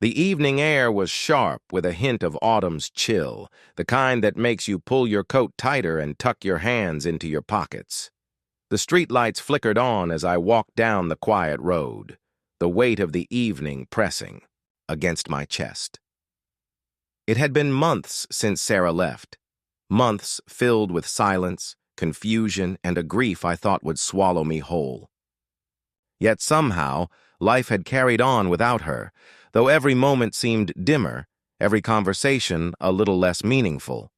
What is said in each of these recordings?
The evening air was sharp with a hint of autumn's chill, the kind that makes you pull your coat tighter and tuck your hands into your pockets. The streetlights flickered on as I walked down the quiet road, the weight of the evening pressing against my chest. It had been months since Sarah left, months filled with silence, confusion, and a grief I thought would swallow me whole. Yet somehow, life had carried on without her, though every moment seemed dimmer, every conversation a little less meaningful.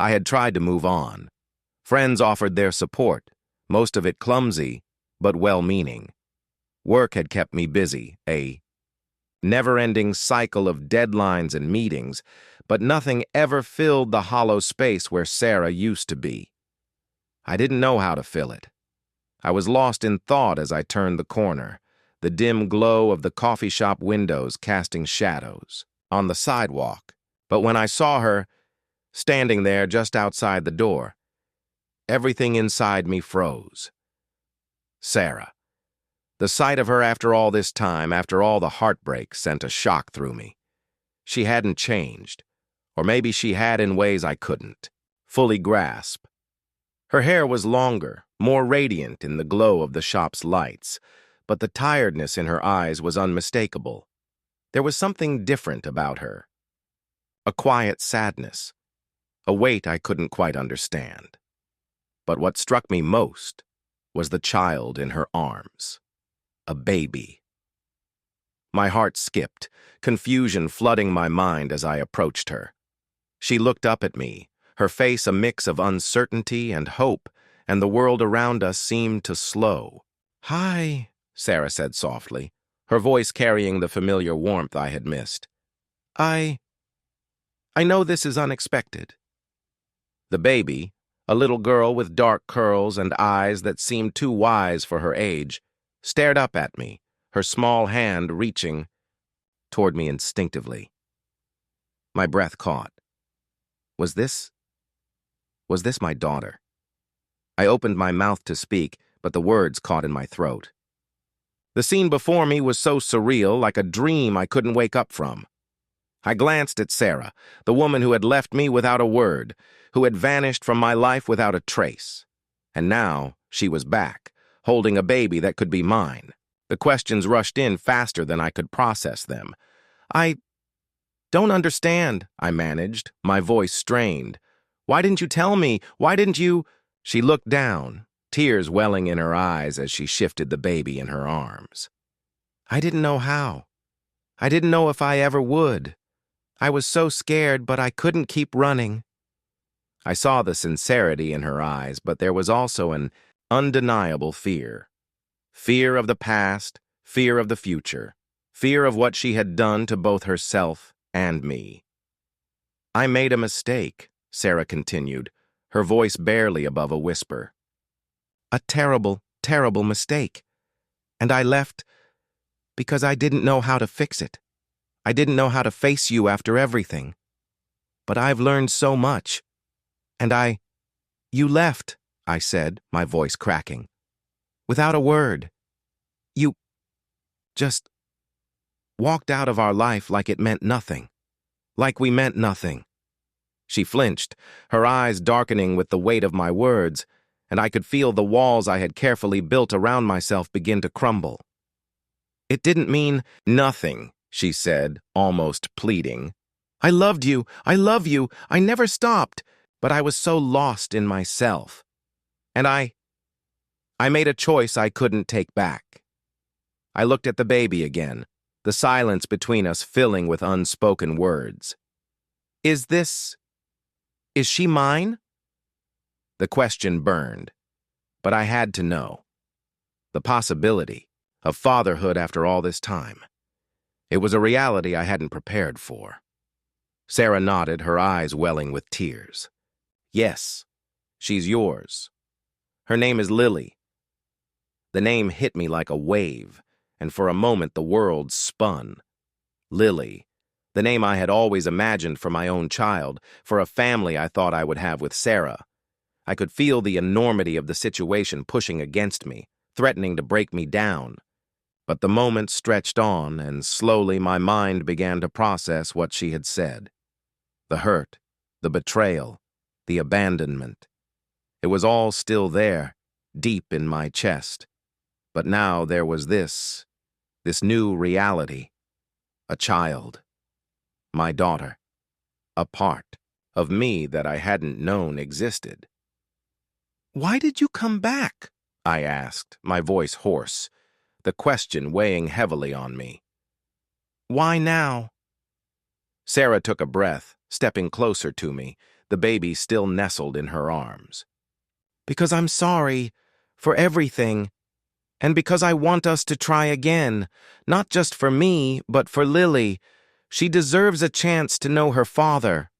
I had tried to move on. Friends offered their support, most of it clumsy, but well-meaning. Work had kept me busy, a never-ending cycle of deadlines and meetings, but nothing ever filled the hollow space where Sarah used to be. I didn't know how to fill it. I was lost in thought as I turned the corner, the dim glow of the coffee shop windows casting shadows on the sidewalk. But when I saw her, standing there just outside the door, everything inside me froze. Sarah. The sight of her after all this time, after all the heartbreak, sent a shock through me. She hadn't changed, or maybe she had in ways I couldn't fully grasp. Her hair was longer, more radiant in the glow of the shop's lights, but the tiredness in her eyes was unmistakable. There was something different about her. A quiet sadness, a weight I couldn't quite understand. But what struck me most was the child in her arms. A baby. My heart skipped, confusion flooding my mind as I approached her. She looked up at me, her face a mix of uncertainty and hope, and the world around us seemed to slow. "Hi," Sarah said softly, her voice carrying the familiar warmth I had missed. I know this is unexpected." The baby, a little girl with dark curls and eyes that seemed too wise for her age, stared up at me, her small hand reaching toward me instinctively. My breath caught. Was this my daughter? I opened my mouth to speak, but the words caught in my throat. The scene before me was so surreal, like a dream I couldn't wake up from. I glanced at Sarah, the woman who had left me without a word, who had vanished from my life without a trace. And now she was back, holding a baby that could be mine. The questions rushed in faster than I could process them. "I don't understand," I managed, my voice strained. "Why didn't you tell me? Why didn't you—" She looked down, tears welling in her eyes as she shifted the baby in her arms. "I didn't know how. I didn't know if I ever would. I was so scared, but I couldn't keep running." I saw the sincerity in her eyes, but there was also an undeniable fear. Fear of the past, fear of the future, fear of what she had done to both herself and me. "I made a mistake," Sarah continued, her voice barely above a whisper. "A terrible, terrible mistake. And I left because I didn't know how to fix it. I didn't know how to face you after everything. But I've learned so much. And you left," I said, my voice cracking. "Without a word. You just walked out of our life like it meant nothing. Like we meant nothing." She flinched, her eyes darkening with the weight of my words, and I could feel the walls I had carefully built around myself begin to crumble. "It didn't mean nothing," she said, almost pleading. "I loved you, I love you, I never stopped, but I was so lost in myself. And I made a choice I couldn't take back." I looked at the baby again, the silence between us filling with unspoken words. Is she mine?" The question burned, but I had to know. The possibility of fatherhood after all this time. It was a reality I hadn't prepared for. Sarah nodded, her eyes welling with tears. "Yes, she's yours. Her name is Lily." The name hit me like a wave, and for a moment the world spun. Lily, the name I had always imagined for my own child, for a family I thought I would have with Sarah. I could feel the enormity of the situation pushing against me, threatening to break me down. But the moment stretched on, and slowly my mind began to process what she had said. The hurt, the betrayal, the abandonment. It was all still there, deep in my chest. But now there was this new reality. A child. My daughter. A part of me that I hadn't known existed. "Why did you come back?" I asked, my voice hoarse, the question weighing heavily on me. "Why now?" Sarah took a breath, stepping closer to me, the baby still nestled in her arms. "Because I'm sorry for everything, and because I want us to try again, not just for me, but for Lily. She deserves a chance to know her father."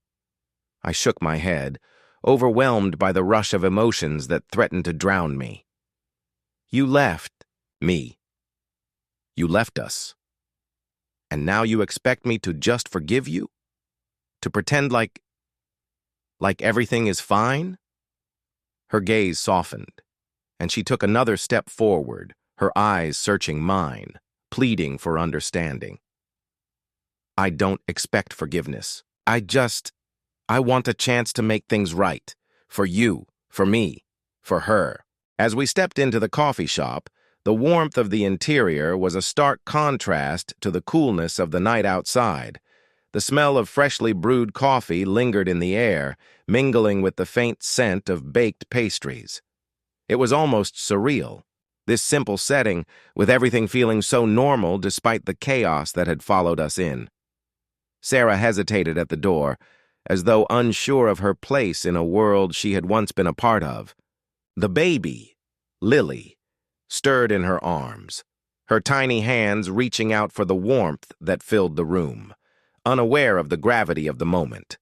I shook my head, overwhelmed by the rush of emotions that threatened to drown me. "You left me. You left us. And now you expect me to just forgive you? To pretend like everything is fine?" Her gaze softened, and she took another step forward, her eyes searching mine, pleading for understanding. "I don't expect forgiveness. I want a chance to make things right. For you, for me, for her." As we stepped into the coffee shop, the warmth of the interior was a stark contrast to the coolness of the night outside. The smell of freshly brewed coffee lingered in the air, mingling with the faint scent of baked pastries. It was almost surreal, this simple setting, with everything feeling so normal despite the chaos that had followed us in. Sarah hesitated at the door, as though unsure of her place in a world she had once been a part of. The baby, Lily, stirred in her arms, her tiny hands reaching out for the warmth that filled the room, unaware of the gravity of the moment.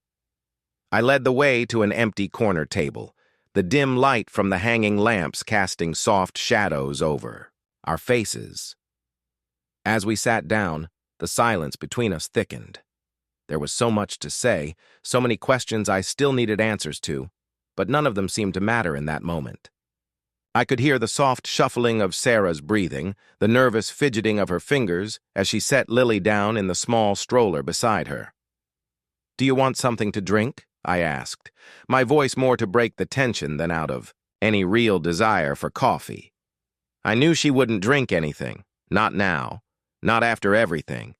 I led the way to an empty corner table, the dim light from the hanging lamps casting soft shadows over our faces. As we sat down, the silence between us thickened. There was so much to say, so many questions I still needed answers to, but none of them seemed to matter in that moment. I could hear the soft shuffling of Sarah's breathing, the nervous fidgeting of her fingers as she set Lily down in the small stroller beside her. "Do you want something to drink?" I asked, my voice more to break the tension than out of any real desire for coffee. I knew she wouldn't drink anything, not now, not after everything.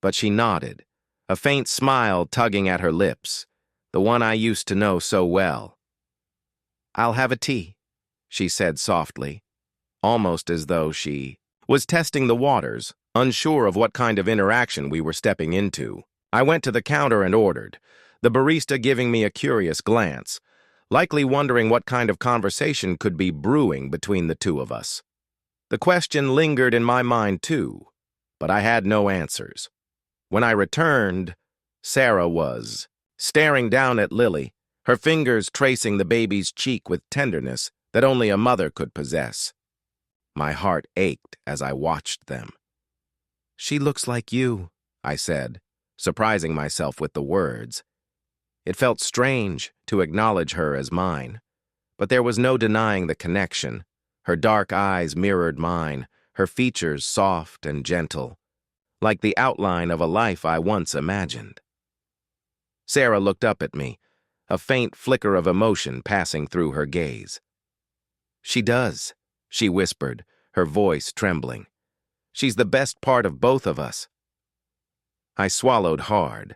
But she nodded, a faint smile tugging at her lips, the one I used to know so well. "I'll have a tea," she said softly, almost as though she was testing the waters, unsure of what kind of interaction we were stepping into. I went to the counter and ordered, the barista giving me a curious glance, likely wondering what kind of conversation could be brewing between the two of us. The question lingered in my mind too, but I had no answers. When I returned, Sarah was staring down at Lily, her fingers tracing the baby's cheek with tenderness that only a mother could possess. My heart ached as I watched them. "She looks like you," I said, surprising myself with the words. It felt strange to acknowledge her as mine, but there was no denying the connection. Her dark eyes mirrored mine, her features soft and gentle, like the outline of a life I once imagined. Sarah looked up at me, a faint flicker of emotion passing through her gaze. "She does," she whispered, her voice trembling. "She's the best part of both of us." I swallowed hard,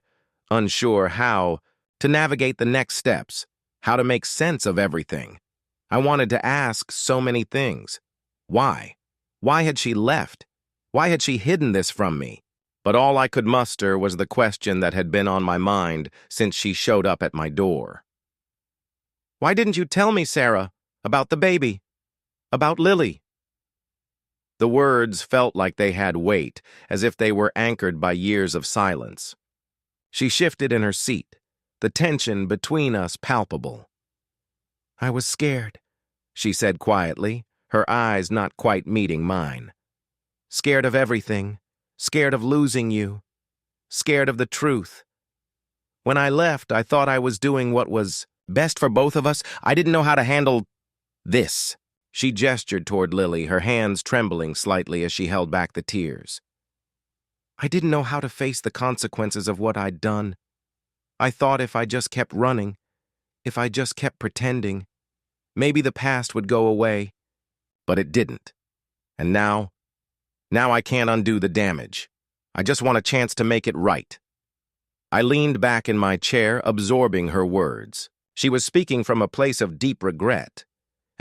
unsure how to navigate the next steps, how to make sense of everything. I wanted to ask so many things. Why? Why had she left? Why had she hidden this from me? But all I could muster was the question that had been on my mind since she showed up at my door. "Why didn't you tell me, Sarah, about the baby? About Lily?" The words felt like they had weight, as if they were anchored by years of silence. She shifted in her seat, the tension between us palpable. "I was scared," she said quietly, her eyes not quite meeting mine. "Scared of everything, scared of losing you, scared of the truth. When I left, I thought I was doing what was best for both of us. I didn't know how to handle this," She gestured toward Lily, her hands trembling slightly as she held back the tears. I didn't know how to face the consequences of what I'd done. I thought if I just kept running, if I just kept pretending, maybe the past would go away. But it didn't. And now I can't undo the damage. I just want a chance to make it right. I leaned back in my chair, absorbing her words. She was speaking from a place of deep regret,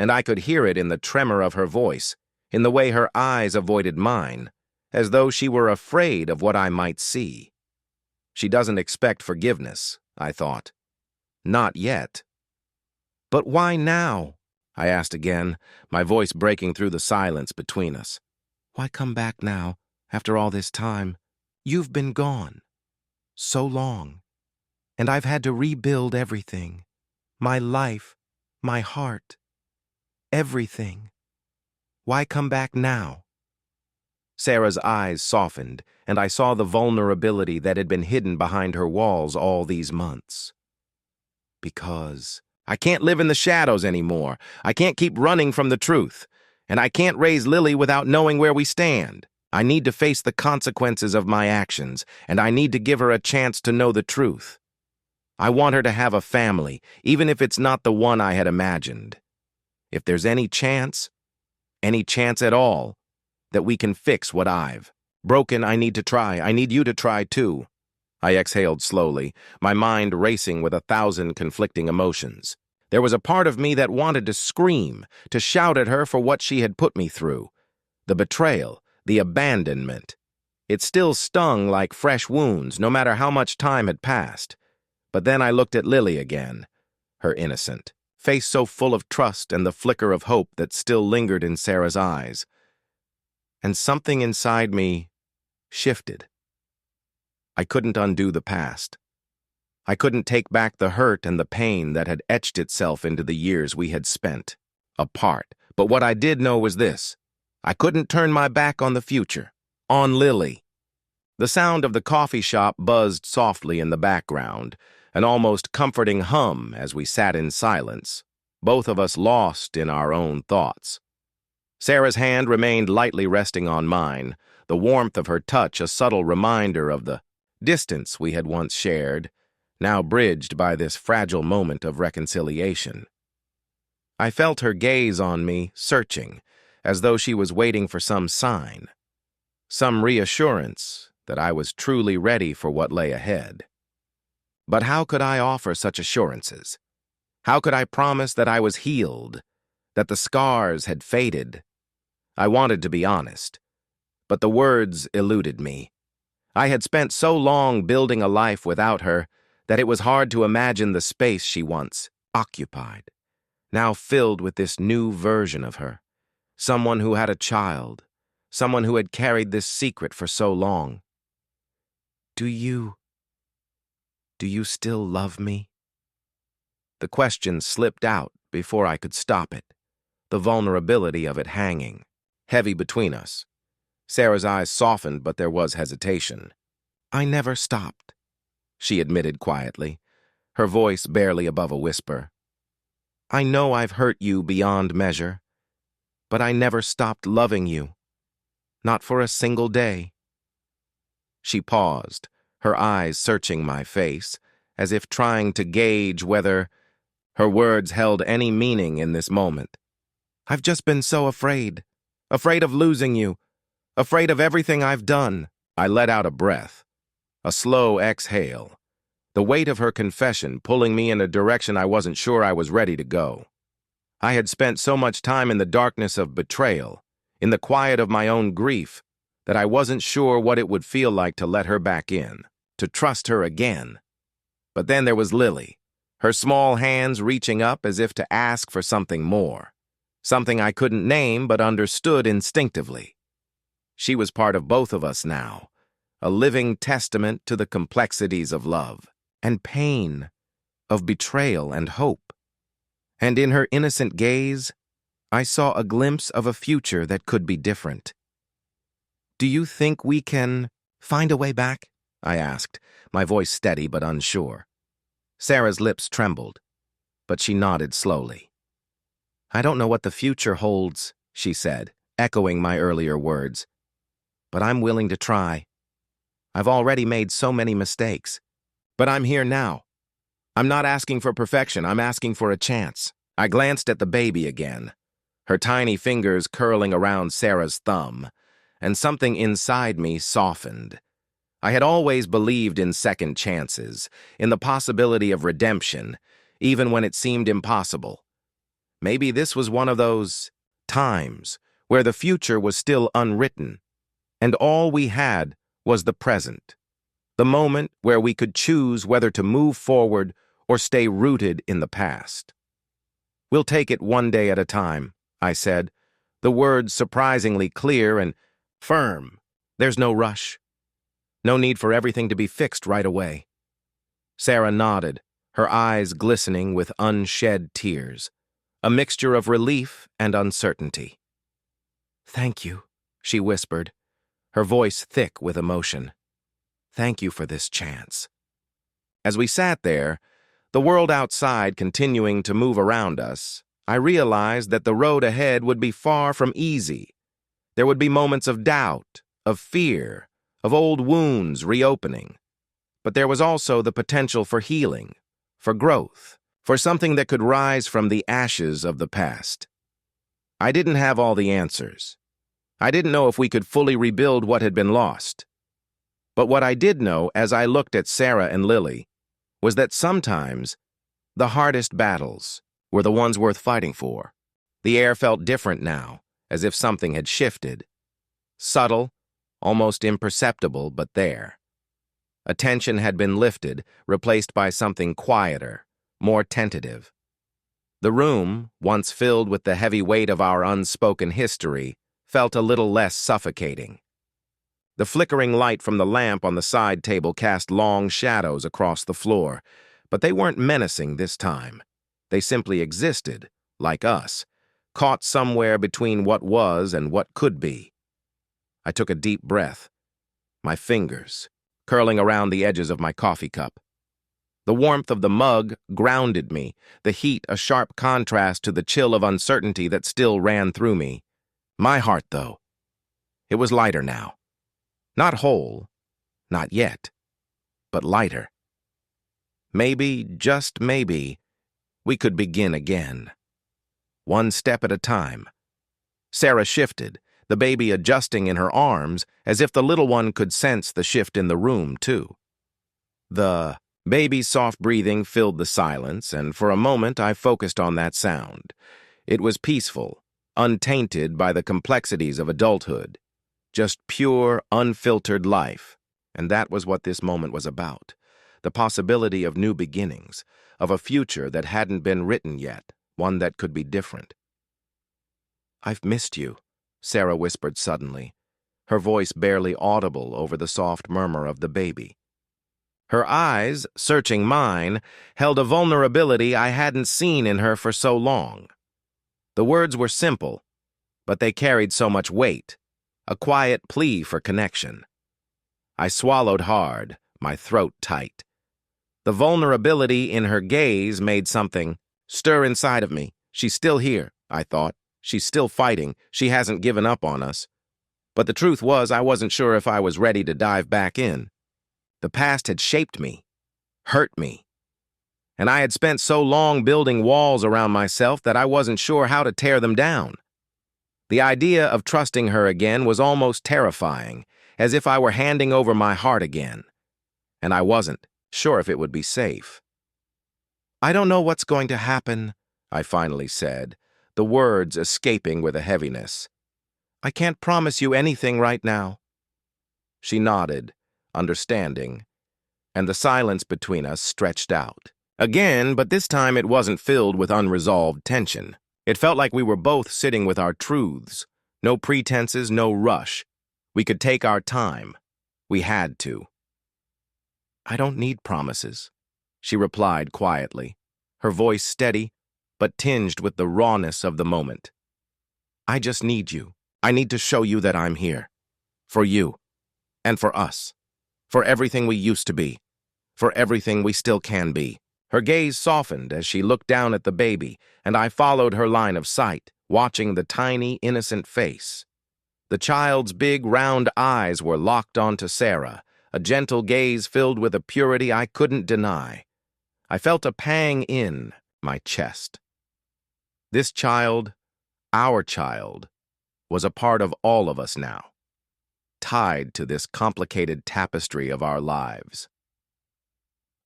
and I could hear it in the tremor of her voice, in the way her eyes avoided mine, as though she were afraid of what I might see. She doesn't expect forgiveness, I thought. Not yet. But why now? I asked again, my voice breaking through the silence between us. Why come back now, after all this time? You've been gone. So long. And I've had to rebuild everything. My life, my heart, everything. Why come back now? Sarah's eyes softened, and I saw the vulnerability that had been hidden behind her walls all these months. Because I can't live in the shadows anymore. I can't keep running from the truth. And I can't raise Lily without knowing where we stand. I need to face the consequences of my actions, and I need to give her a chance to know the truth. I want her to have a family, even if it's not the one I had imagined. If there's any chance at all, that we can fix what I've broken, I need to try. I need you to try too. I exhaled slowly, my mind racing with 1,000 conflicting emotions. There was a part of me that wanted to scream, to shout at her for what she had put me through. The betrayal, the abandonment. It still stung like fresh wounds, no matter how much time had passed. But then I looked at Lily again, her innocent face so full of trust and the flicker of hope that still lingered in Sarah's eyes. And something inside me shifted. I couldn't undo the past. I couldn't take back the hurt and the pain that had etched itself into the years we had spent apart. But what I did know was this: I couldn't turn my back on the future, on Lily. The sound of the coffee shop buzzed softly in the background, an almost comforting hum as we sat in silence, both of us lost in our own thoughts. Sarah's hand remained lightly resting on mine, the warmth of her touch a subtle reminder of the distance we had once shared, now bridged by this fragile moment of reconciliation. I felt her gaze on me, searching, as though she was waiting for some sign, some reassurance that I was truly ready for what lay ahead. But how could I offer such assurances? How could I promise that I was healed, that the scars had faded? I wanted to be honest, but the words eluded me. I had spent so long building a life without her that it was hard to imagine the space she once occupied, now filled with this new version of her, someone who had a child, someone who had carried this secret for so long. Do you still love me? The question slipped out before I could stop it, the vulnerability of it hanging, heavy between us. Sarah's eyes softened, but there was hesitation. I never stopped, she admitted quietly, her voice barely above a whisper. I know I've hurt you beyond measure, but I never stopped loving you. Not for a single day. She paused, her eyes searching my face, as if trying to gauge whether her words held any meaning in this moment. I've just been so afraid of losing you, afraid of everything I've done. I let out a breath, a slow exhale, the weight of her confession pulling me in a direction I wasn't sure I was ready to go. I had spent so much time in the darkness of betrayal, in the quiet of my own grief, that I wasn't sure what it would feel like to let her back in, to trust her again. But then there was Lily, her small hands reaching up as if to ask for something more, something I couldn't name but understood instinctively. She was part of both of us now, a living testament to the complexities of love and pain, of betrayal and hope. And in her innocent gaze, I saw a glimpse of a future that could be different. Do you think we can find a way back? I asked, my voice steady but unsure. Sarah's lips trembled, but she nodded slowly. I don't know what the future holds, she said, echoing my earlier words. But I'm willing to try. I've already made so many mistakes. But I'm here now. I'm not asking for perfection, I'm asking for a chance. I glanced at the baby again, her tiny fingers curling around Sarah's thumb, and something inside me softened. I had always believed in second chances, in the possibility of redemption, even when it seemed impossible. Maybe this was one of those times where the future was still unwritten, and all we had was the present, the moment where we could choose whether to move forward or stay rooted in the past. We'll take it one day at a time, I said, the words surprisingly clear and firm. There's no rush. No need for everything to be fixed right away. Sarah nodded, her eyes glistening with unshed tears, a mixture of relief and uncertainty. Thank you, she whispered, her voice thick with emotion. Thank you for this chance. As we sat there, the world outside continuing to move around us, I realized that the road ahead would be far from easy. There would be moments of doubt, of fear, of old wounds reopening. But there was also the potential for healing, for growth, for something that could rise from the ashes of the past. I didn't have all the answers. I didn't know if we could fully rebuild what had been lost. But what I did know as I looked at Sarah and Lily was that sometimes the hardest battles were the ones worth fighting for. The air felt different now, as if something had shifted. Subtle, almost imperceptible, but there. Attention had been lifted, replaced by something quieter, more tentative. The room, once filled with the heavy weight of our unspoken history, felt a little less suffocating. The flickering light from the lamp on the side table cast long shadows across the floor, but they weren't menacing this time. They simply existed, like us, caught somewhere between what was and what could be. I took a deep breath, my fingers curling around the edges of my coffee cup. The warmth of the mug grounded me, the heat a sharp contrast to the chill of uncertainty that still ran through me. My heart, though, it was lighter now. Not whole, not yet, but lighter. Maybe, just maybe, we could begin again. One step at a time. Sarah shifted, the baby adjusting in her arms as if the little one could sense the shift in the room, too. The baby's soft breathing filled the silence, and for a moment I focused on that sound. It was peaceful, untainted by the complexities of adulthood. Just pure, unfiltered life, and that was what this moment was about. The possibility of new beginnings, of a future that hadn't been written yet, one that could be different. I've missed you, Sarah whispered suddenly, her voice barely audible over the soft murmur of the baby. Her eyes, searching mine, held a vulnerability I hadn't seen in her for so long. The words were simple, but they carried so much weight, a quiet plea for connection. I swallowed hard, my throat tight. The vulnerability in her gaze made something stir inside of me. She's still here, I thought. She's still fighting. She hasn't given up on us. But the truth was, I wasn't sure if I was ready to dive back in. The past had shaped me, hurt me. And I had spent so long building walls around myself that I wasn't sure how to tear them down. The idea of trusting her again was almost terrifying, as if I were handing over my heart again. And I wasn't sure if it would be safe. I don't know what's going to happen, I finally said, the words escaping with a heaviness. I can't promise you anything right now. She nodded, understanding, and the silence between us stretched out. Again, but this time it wasn't filled with unresolved tension. It felt like we were both sitting with our truths. No pretenses, no rush. We could take our time. We had to. I don't need promises, she replied quietly, her voice steady, but tinged with the rawness of the moment. I just need you. I need to show you that I'm here. For you. And for us. For everything we used to be. For everything we still can be. Her gaze softened as she looked down at the baby, and I followed her line of sight, watching the tiny, innocent face. The child's big, round eyes were locked onto Sarah, a gentle gaze filled with a purity I couldn't deny. I felt a pang in my chest. This child, our child, was a part of all of us now, tied to this complicated tapestry of our lives.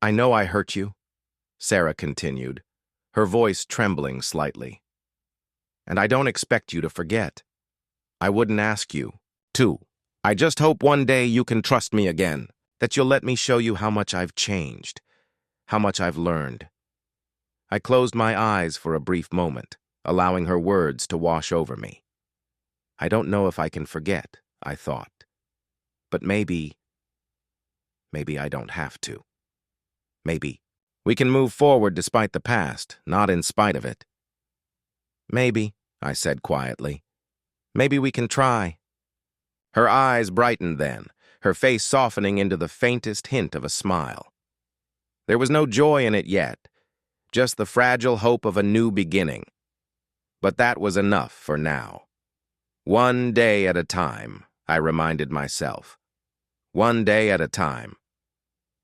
"I know I hurt you," Sarah continued, her voice trembling slightly. "And I don't expect you to forget. I wouldn't ask you to. I just hope one day you can trust me again, that you'll let me show you how much I've changed, how much I've learned." I closed my eyes for a brief moment, allowing her words to wash over me. I don't know if I can forget, I thought. But maybe I don't have to. Maybe we can move forward despite the past, not in spite of it. "Maybe," I said quietly. "Maybe we can try." Her eyes brightened then, her face softening into the faintest hint of a smile. There was no joy in it yet, just the fragile hope of a new beginning. But that was enough for now. One day at a time, I reminded myself. One day at a time.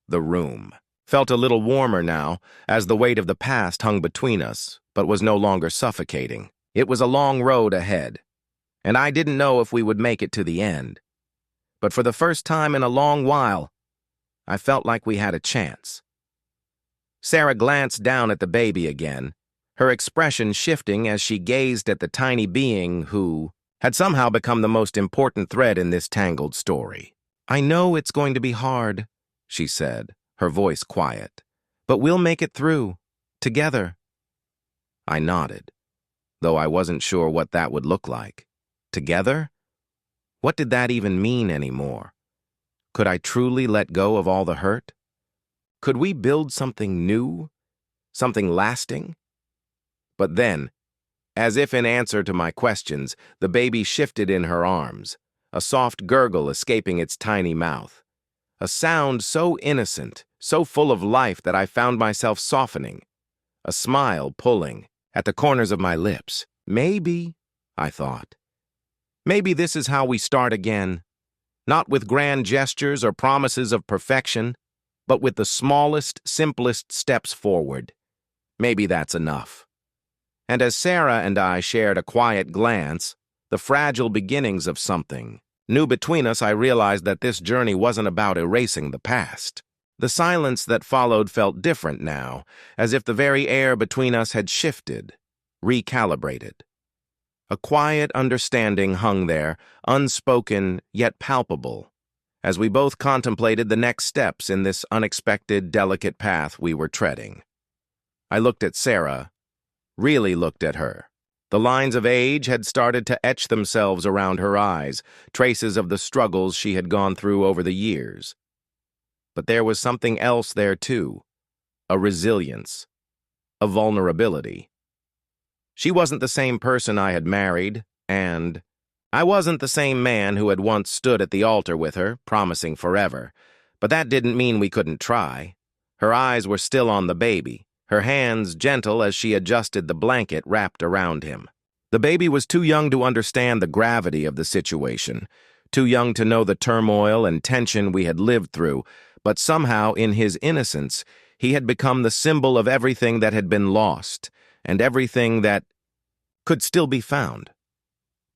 The room felt a little warmer now, as the weight of the past hung between us, but was no longer suffocating. It was a long road ahead, and I didn't know if we would make it to the end. But for the first time in a long while, I felt like we had a chance. Sarah glanced down at the baby again, her expression shifting as she gazed at the tiny being who had somehow become the most important thread in this tangled story. "I know it's going to be hard," she said, her voice quiet, "but we'll make it through, together." I nodded, though I wasn't sure what that would look like. Together? What did that even mean anymore? Could I truly let go of all the hurt? Could we build something new? Something lasting? But then, as if in answer to my questions, the baby shifted in her arms, a soft gurgle escaping its tiny mouth. A sound so innocent, so full of life that I found myself softening, a smile pulling at the corners of my lips. Maybe, I thought, maybe this is how we start again, not with grand gestures or promises of perfection, but with the smallest, simplest steps forward. Maybe that's enough. And as Sarah and I shared a quiet glance, the fragile beginnings of something new between us, I realized that this journey wasn't about erasing the past. The silence that followed felt different now, as if the very air between us had shifted, recalibrated. A quiet understanding hung there, unspoken yet palpable, as we both contemplated the next steps in this unexpected, delicate path we were treading. I looked at Sarah, really looked at her. The lines of age had started to etch themselves around her eyes, traces of the struggles she had gone through over the years. But there was something else there too, a resilience, a vulnerability. She wasn't the same person I had married, and I wasn't the same man who had once stood at the altar with her, promising forever. But that didn't mean we couldn't try. Her eyes were still on the baby, her hands gentle as she adjusted the blanket wrapped around him. The baby was too young to understand the gravity of the situation, too young to know the turmoil and tension we had lived through, but somehow, in his innocence, he had become the symbol of everything that had been lost, and everything that could still be found.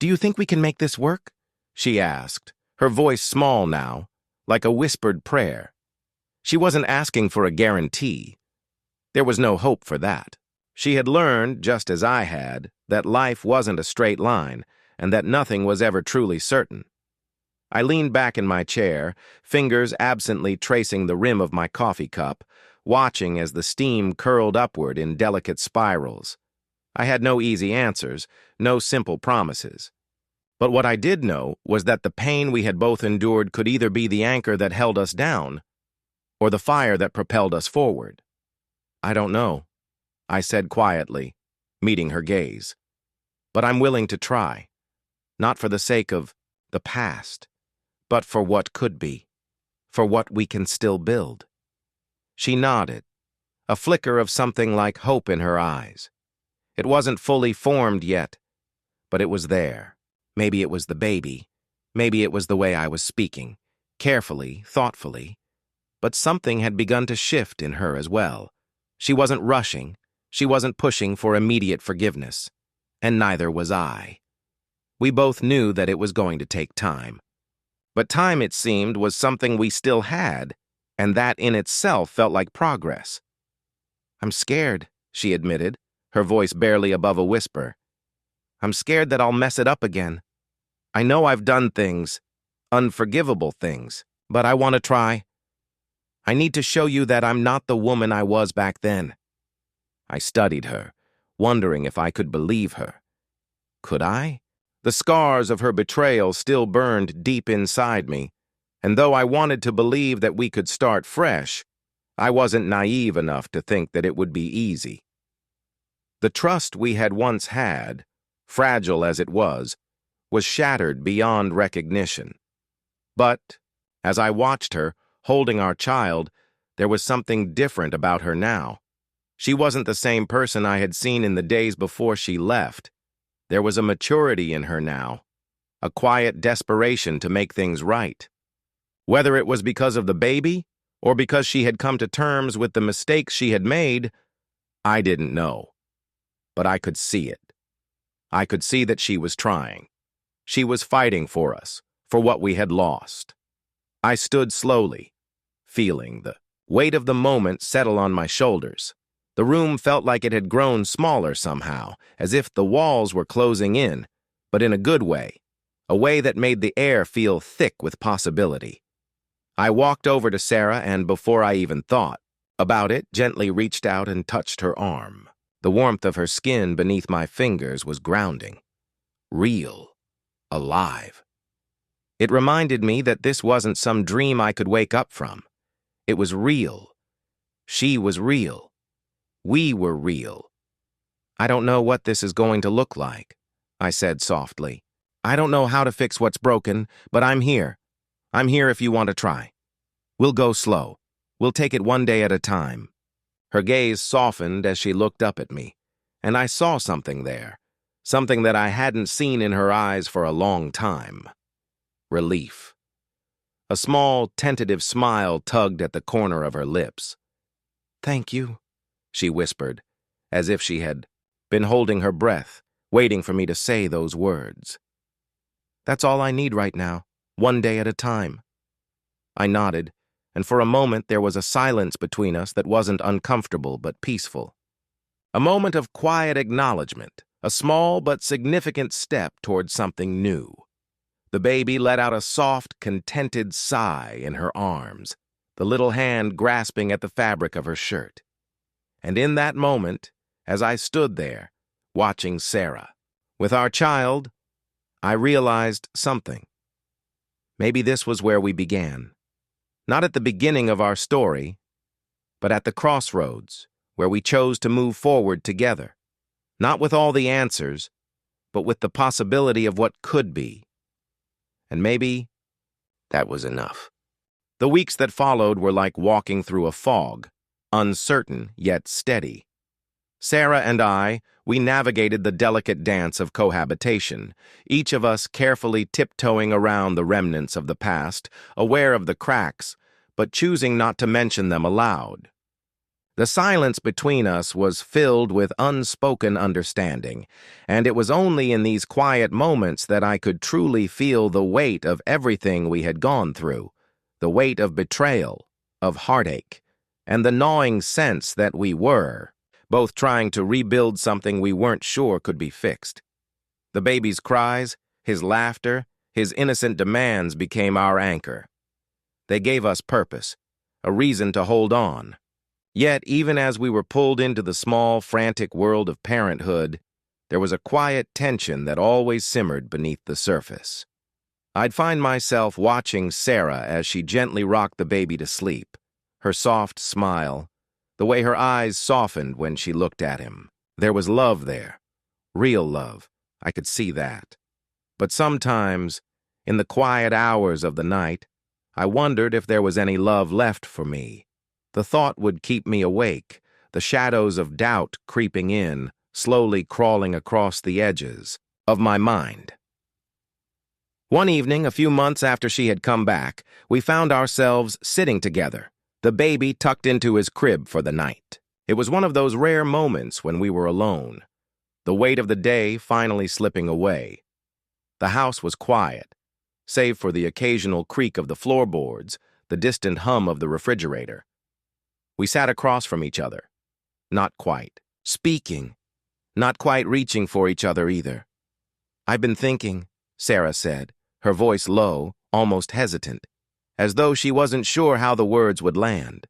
"Do you think we can make this work?" she asked, her voice small now, like a whispered prayer. She wasn't asking for a guarantee. There was no hope for that. She had learned, just as I had, that life wasn't a straight line, and that nothing was ever truly certain. I leaned back in my chair, fingers absently tracing the rim of my coffee cup, watching as the steam curled upward in delicate spirals. I had no easy answers, no simple promises. But what I did know was that the pain we had both endured could either be the anchor that held us down, or the fire that propelled us forward. "I don't know," I said quietly, meeting her gaze. "But I'm willing to try, not for the sake of the past, but for what could be, for what we can still build." She nodded, a flicker of something like hope in her eyes. It wasn't fully formed yet, but it was there. Maybe it was the baby. Maybe it was the way I was speaking, carefully, thoughtfully. But something had begun to shift in her as well. She wasn't rushing. She wasn't pushing for immediate forgiveness. And neither was I. We both knew that it was going to take time. But time, it seemed, was something we still had, and that in itself felt like progress. "I'm scared," she admitted, her voice barely above a whisper. "I'm scared that I'll mess it up again. I know I've done things, unforgivable things, but I want to try. I need to show you that I'm not the woman I was back then." I studied her, wondering if I could believe her. Could I? The scars of her betrayal still burned deep inside me, and though I wanted to believe that we could start fresh, I wasn't naive enough to think that it would be easy. The trust we had once had, fragile as it was shattered beyond recognition. But, as I watched her, holding our child, there was something different about her now. She wasn't the same person I had seen in the days before she left. There was a maturity in her now, a quiet desperation to make things right. Whether it was because of the baby, or because she had come to terms with the mistakes she had made, I didn't know. But I could see it. I could see that she was trying. She was fighting for us, for what we had lost. I stood slowly, feeling the weight of the moment settle on my shoulders. The room felt like it had grown smaller somehow, as if the walls were closing in, but in a good way, a way that made the air feel thick with possibility. I walked over to Sarah and, before I even thought about it, gently reached out and touched her arm. The warmth of her skin beneath my fingers was grounding. Real. Alive. It reminded me that this wasn't some dream I could wake up from. It was real. She was real. We were real. "I don't know what this is going to look like," I said softly. "I don't know how to fix what's broken, but I'm here. I'm here if you want to try. We'll go slow. We'll take it one day at a time." Her gaze softened as she looked up at me, and I saw something there, something that I hadn't seen in her eyes for a long time. Relief. A small, tentative smile tugged at the corner of her lips. "Thank you," she whispered, as if she had been holding her breath, waiting for me to say those words. "That's all I need right now, one day at a time." I nodded, and for a moment there was a silence between us that wasn't uncomfortable but peaceful. A moment of quiet acknowledgement, a small but significant step toward something new. The baby let out a soft, contented sigh in her arms, the little hand grasping at the fabric of her shirt. And in that moment, as I stood there, watching Sarah, with our child, I realized something. Maybe this was where we began. Not at the beginning of our story, but at the crossroads, where we chose to move forward together. Not with all the answers, but with the possibility of what could be. And maybe that was enough. The weeks that followed were like walking through a fog, uncertain yet steady. Sarah and we navigated the delicate dance of cohabitation, each of us carefully tiptoeing around the remnants of the past, aware of the cracks, but choosing not to mention them aloud. The silence between us was filled with unspoken understanding, and it was only in these quiet moments that I could truly feel the weight of everything we had gone through, the weight of betrayal, of heartache, and the gnawing sense that we were both trying to rebuild something we weren't sure could be fixed. The baby's cries, his laughter, his innocent demands became our anchor. They gave us purpose, a reason to hold on. Yet, even as we were pulled into the small, frantic world of parenthood, there was a quiet tension that always simmered beneath the surface. I'd find myself watching Sarah as she gently rocked the baby to sleep, her soft smile, the way her eyes softened when she looked at him. There was love there, real love, I could see that. But sometimes, in the quiet hours of the night, I wondered if there was any love left for me. The thought would keep me awake, the shadows of doubt creeping in, slowly crawling across the edges of my mind. One evening, a few months after she had come back, we found ourselves sitting together, the baby tucked into his crib for the night. It was one of those rare moments when we were alone, the weight of the day finally slipping away. The house was quiet, save for the occasional creak of the floorboards, the distant hum of the refrigerator. We sat across from each other, not quite speaking, not quite reaching for each other either. "I've been thinking," Sarah said, her voice low, almost hesitant, as though she wasn't sure how the words would land.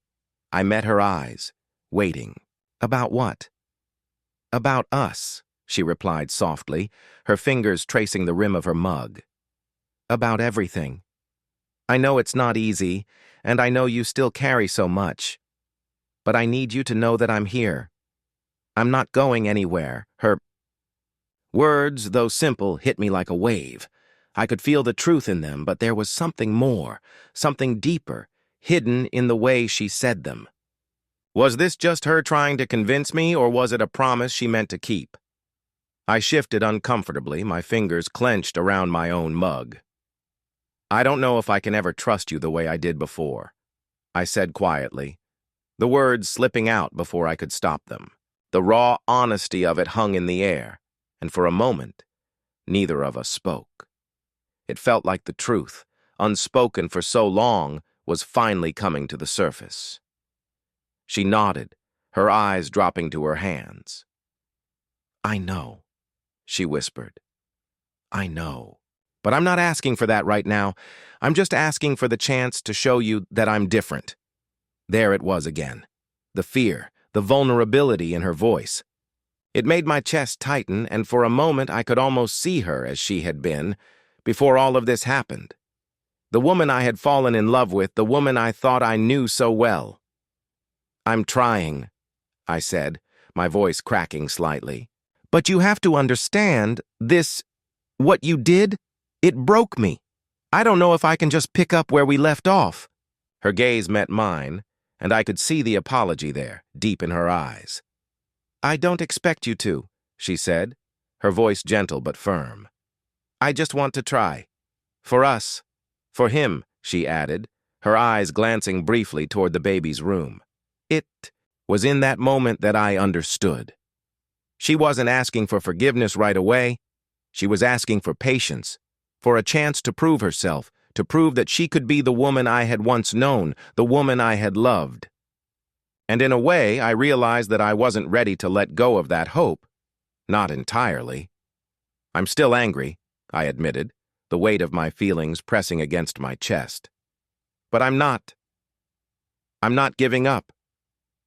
I met her eyes, waiting. "About what?" "About us," she replied softly, her fingers tracing the rim of her mug. "About everything. I know it's not easy, and I know you still carry so much. But I need you to know that I'm here. I'm not going anywhere." Her words, though simple, hit me like a wave. I could feel the truth in them, but there was something more, something deeper, hidden in the way she said them. Was this just her trying to convince me, or was it a promise she meant to keep? I shifted uncomfortably, my fingers clenched around my own mug. "I don't know if I can ever trust you the way I did before," I said quietly, the words slipping out before I could stop them. The raw honesty of it hung in the air, and for a moment, neither of us spoke. It felt like the truth, unspoken for so long, was finally coming to the surface. She nodded, her eyes dropping to her hands. "I know," she whispered. "I know. But I'm not asking for that right now. I'm just asking for the chance to show you that I'm different." There it was again. The fear, the vulnerability in her voice. It made my chest tighten, and for a moment I could almost see her as she had been before all of this happened. The woman I had fallen in love with, the woman I thought I knew so well. "I'm trying," I said, my voice cracking slightly. "But you have to understand, what you did, it broke me. I don't know if I can just pick up where we left off." Her gaze met mine, and I could see the apology there, deep in her eyes. "I don't expect you to," she said, her voice gentle but firm. "I just want to try. For us. For him," she added, her eyes glancing briefly toward the baby's room. It was in that moment that I understood. She wasn't asking for forgiveness right away. She was asking for patience, for a chance to prove herself, to prove that she could be the woman I had once known, the woman I had loved. And in a way, I realized that I wasn't ready to let go of that hope. Not entirely. "I'm still angry," I admitted, the weight of my feelings pressing against my chest. "But I'm not giving up.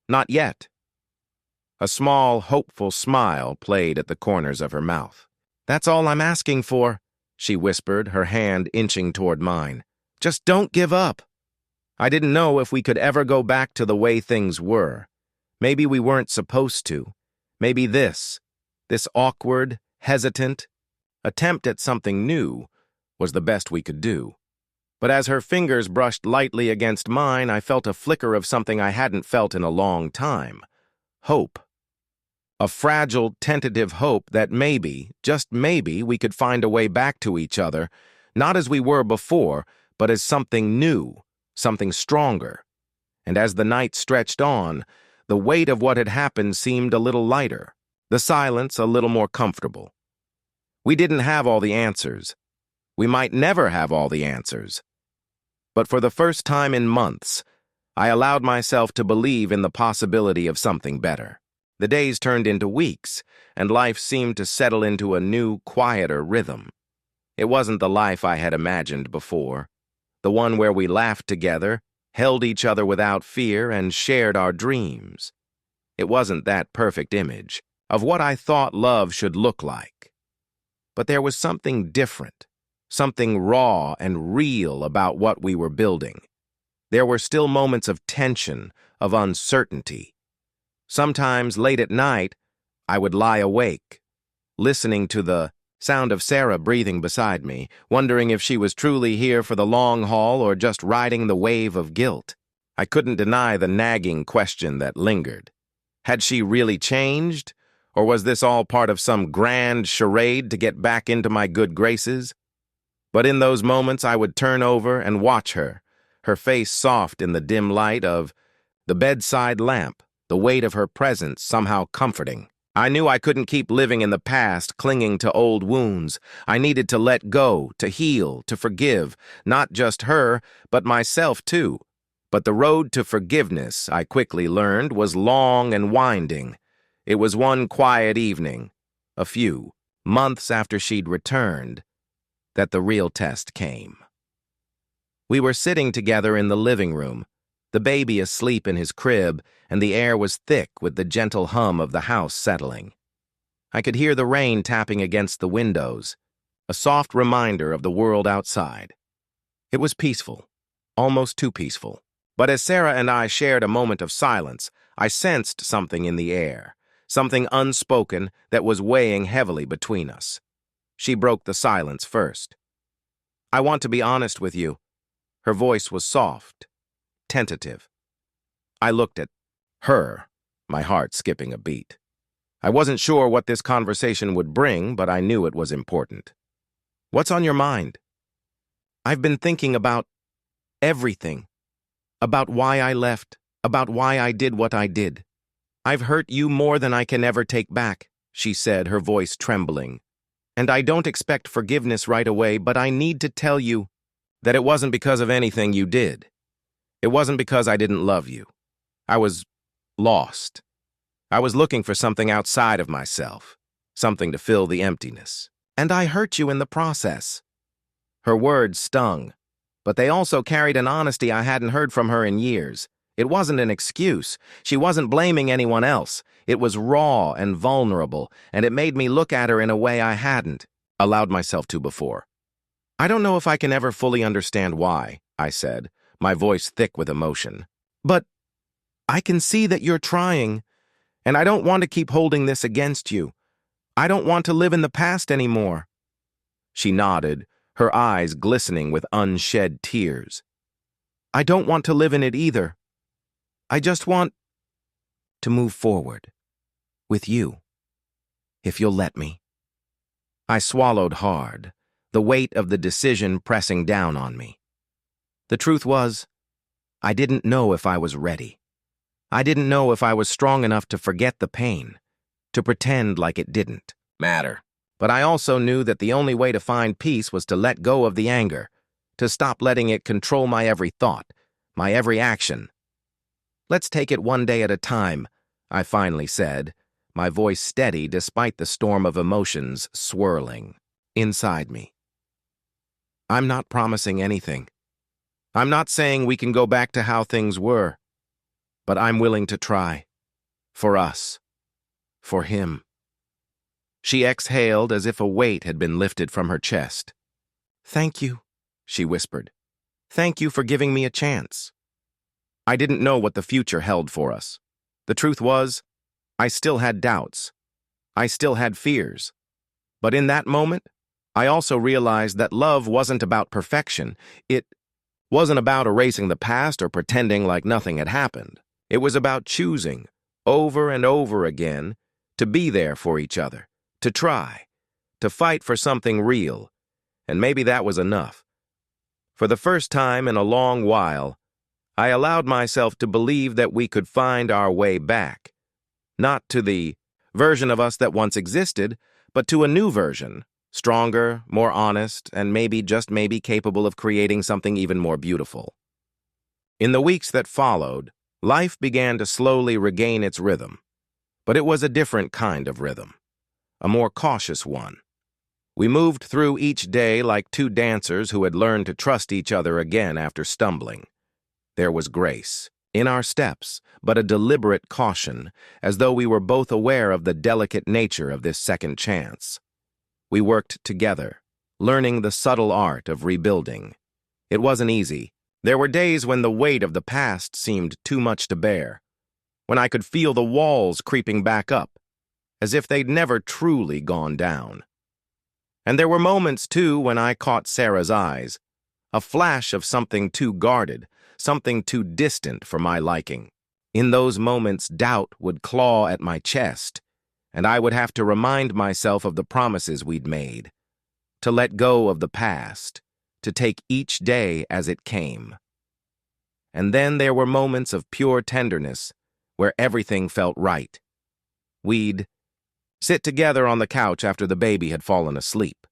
Not yet." A small, hopeful smile played at the corners of her mouth. "That's all I'm asking for," she whispered, her hand inching toward mine. "Just don't give up." I didn't know if we could ever go back to the way things were. Maybe we weren't supposed to. Maybe this awkward, hesitant attempt at something new was the best we could do. But as her fingers brushed lightly against mine, I felt a flicker of something I hadn't felt in a long time. Hope. A fragile, tentative hope that maybe, just maybe, we could find a way back to each other, not as we were before, but as something new, something stronger. And as the night stretched on, the weight of what had happened seemed a little lighter, the silence a little more comfortable. We didn't have all the answers. We might never have all the answers. But for the first time in months, I allowed myself to believe in the possibility of something better. The days turned into weeks, and life seemed to settle into a new, quieter rhythm. It wasn't the life I had imagined before, the one where we laughed together, held each other without fear, and shared our dreams. It wasn't that perfect image of what I thought love should look like. But there was something different, something raw and real about what we were building. There were still moments of tension, of uncertainty. Sometimes late at night, I would lie awake, listening to the sound of Sarah breathing beside me, wondering if she was truly here for the long haul or just riding the wave of guilt. I couldn't deny the nagging question that lingered. Had she really changed? Or was this all part of some grand charade to get back into my good graces? But in those moments I would turn over and watch her, her face soft in the dim light of the bedside lamp, the weight of her presence somehow comforting. I knew I couldn't keep living in the past, clinging to old wounds. I needed to let go, to heal, to forgive, not just her, but myself too. But the road to forgiveness, I quickly learned, was long and winding. It was one quiet evening, a few months after she'd returned, that the real test came. We were sitting together in the living room, the baby asleep in his crib, and the air was thick with the gentle hum of the house settling. I could hear the rain tapping against the windows, a soft reminder of the world outside. It was peaceful, almost too peaceful. But as Sarah and I shared a moment of silence, I sensed something in the air, something unspoken that was weighing heavily between us. She broke the silence first. "I want to be honest with you." Her voice was soft, tentative. I looked at her, my heart skipping a beat. I wasn't sure what this conversation would bring, but I knew it was important. "What's on your mind?" "I've been thinking about everything. About why I left, about why I did what I did. I've hurt you more than I can ever take back," she said, her voice trembling. "And I don't expect forgiveness right away, but I need to tell you that it wasn't because of anything you did. It wasn't because I didn't love you. I was lost. I was looking for something outside of myself, something to fill the emptiness. And I hurt you in the process." Her words stung, but they also carried an honesty I hadn't heard from her in years. It wasn't an excuse. She wasn't blaming anyone else. It was raw and vulnerable, and it made me look at her in a way I hadn't allowed myself to before. "I don't know if I can ever fully understand why," I said, my voice thick with emotion. "But I can see that you're trying, and I don't want to keep holding this against you. I don't want to live in the past anymore." She nodded, her eyes glistening with unshed tears. "I don't want to live in it either. I just want to move forward with you, if you'll let me." I swallowed hard, the weight of the decision pressing down on me. The truth was, I didn't know if I was ready. I didn't know if I was strong enough to forget the pain, to pretend like it didn't matter. But I also knew that the only way to find peace was to let go of the anger, to stop letting it control my every thought, my every action. "Let's take it one day at a time," I finally said, my voice steady despite the storm of emotions swirling inside me. "I'm not promising anything. I'm not saying we can go back to how things were, but I'm willing to try. For us. For him." She exhaled as if a weight had been lifted from her chest. "Thank you," she whispered. "Thank you for giving me a chance." I didn't know what the future held for us. The truth was, I still had doubts. I still had fears. But in that moment, I also realized that love wasn't about perfection. It wasn't about erasing the past or pretending like nothing had happened. It was about choosing, over and over again, to be there for each other, to try, to fight for something real. And maybe that was enough. For the first time in a long while, I allowed myself to believe that we could find our way back. Not to the version of us that once existed, but to a new version, stronger, more honest, and maybe, just maybe, capable of creating something even more beautiful. In the weeks that followed, life began to slowly regain its rhythm. But it was a different kind of rhythm, a more cautious one. We moved through each day like two dancers who had learned to trust each other again after stumbling. There was grace in our steps, but a deliberate caution, as though we were both aware of the delicate nature of this second chance. We worked together, learning the subtle art of rebuilding. It wasn't easy. There were days when the weight of the past seemed too much to bear, when I could feel the walls creeping back up, as if they'd never truly gone down. And there were moments, too, when I caught Sarah's eyes, a flash of something too guarded, something too distant for my liking. In those moments, doubt would claw at my chest, and I would have to remind myself of the promises we'd made, to let go of the past, to take each day as it came. And then there were moments of pure tenderness where everything felt right. We'd sit together on the couch after the baby had fallen asleep,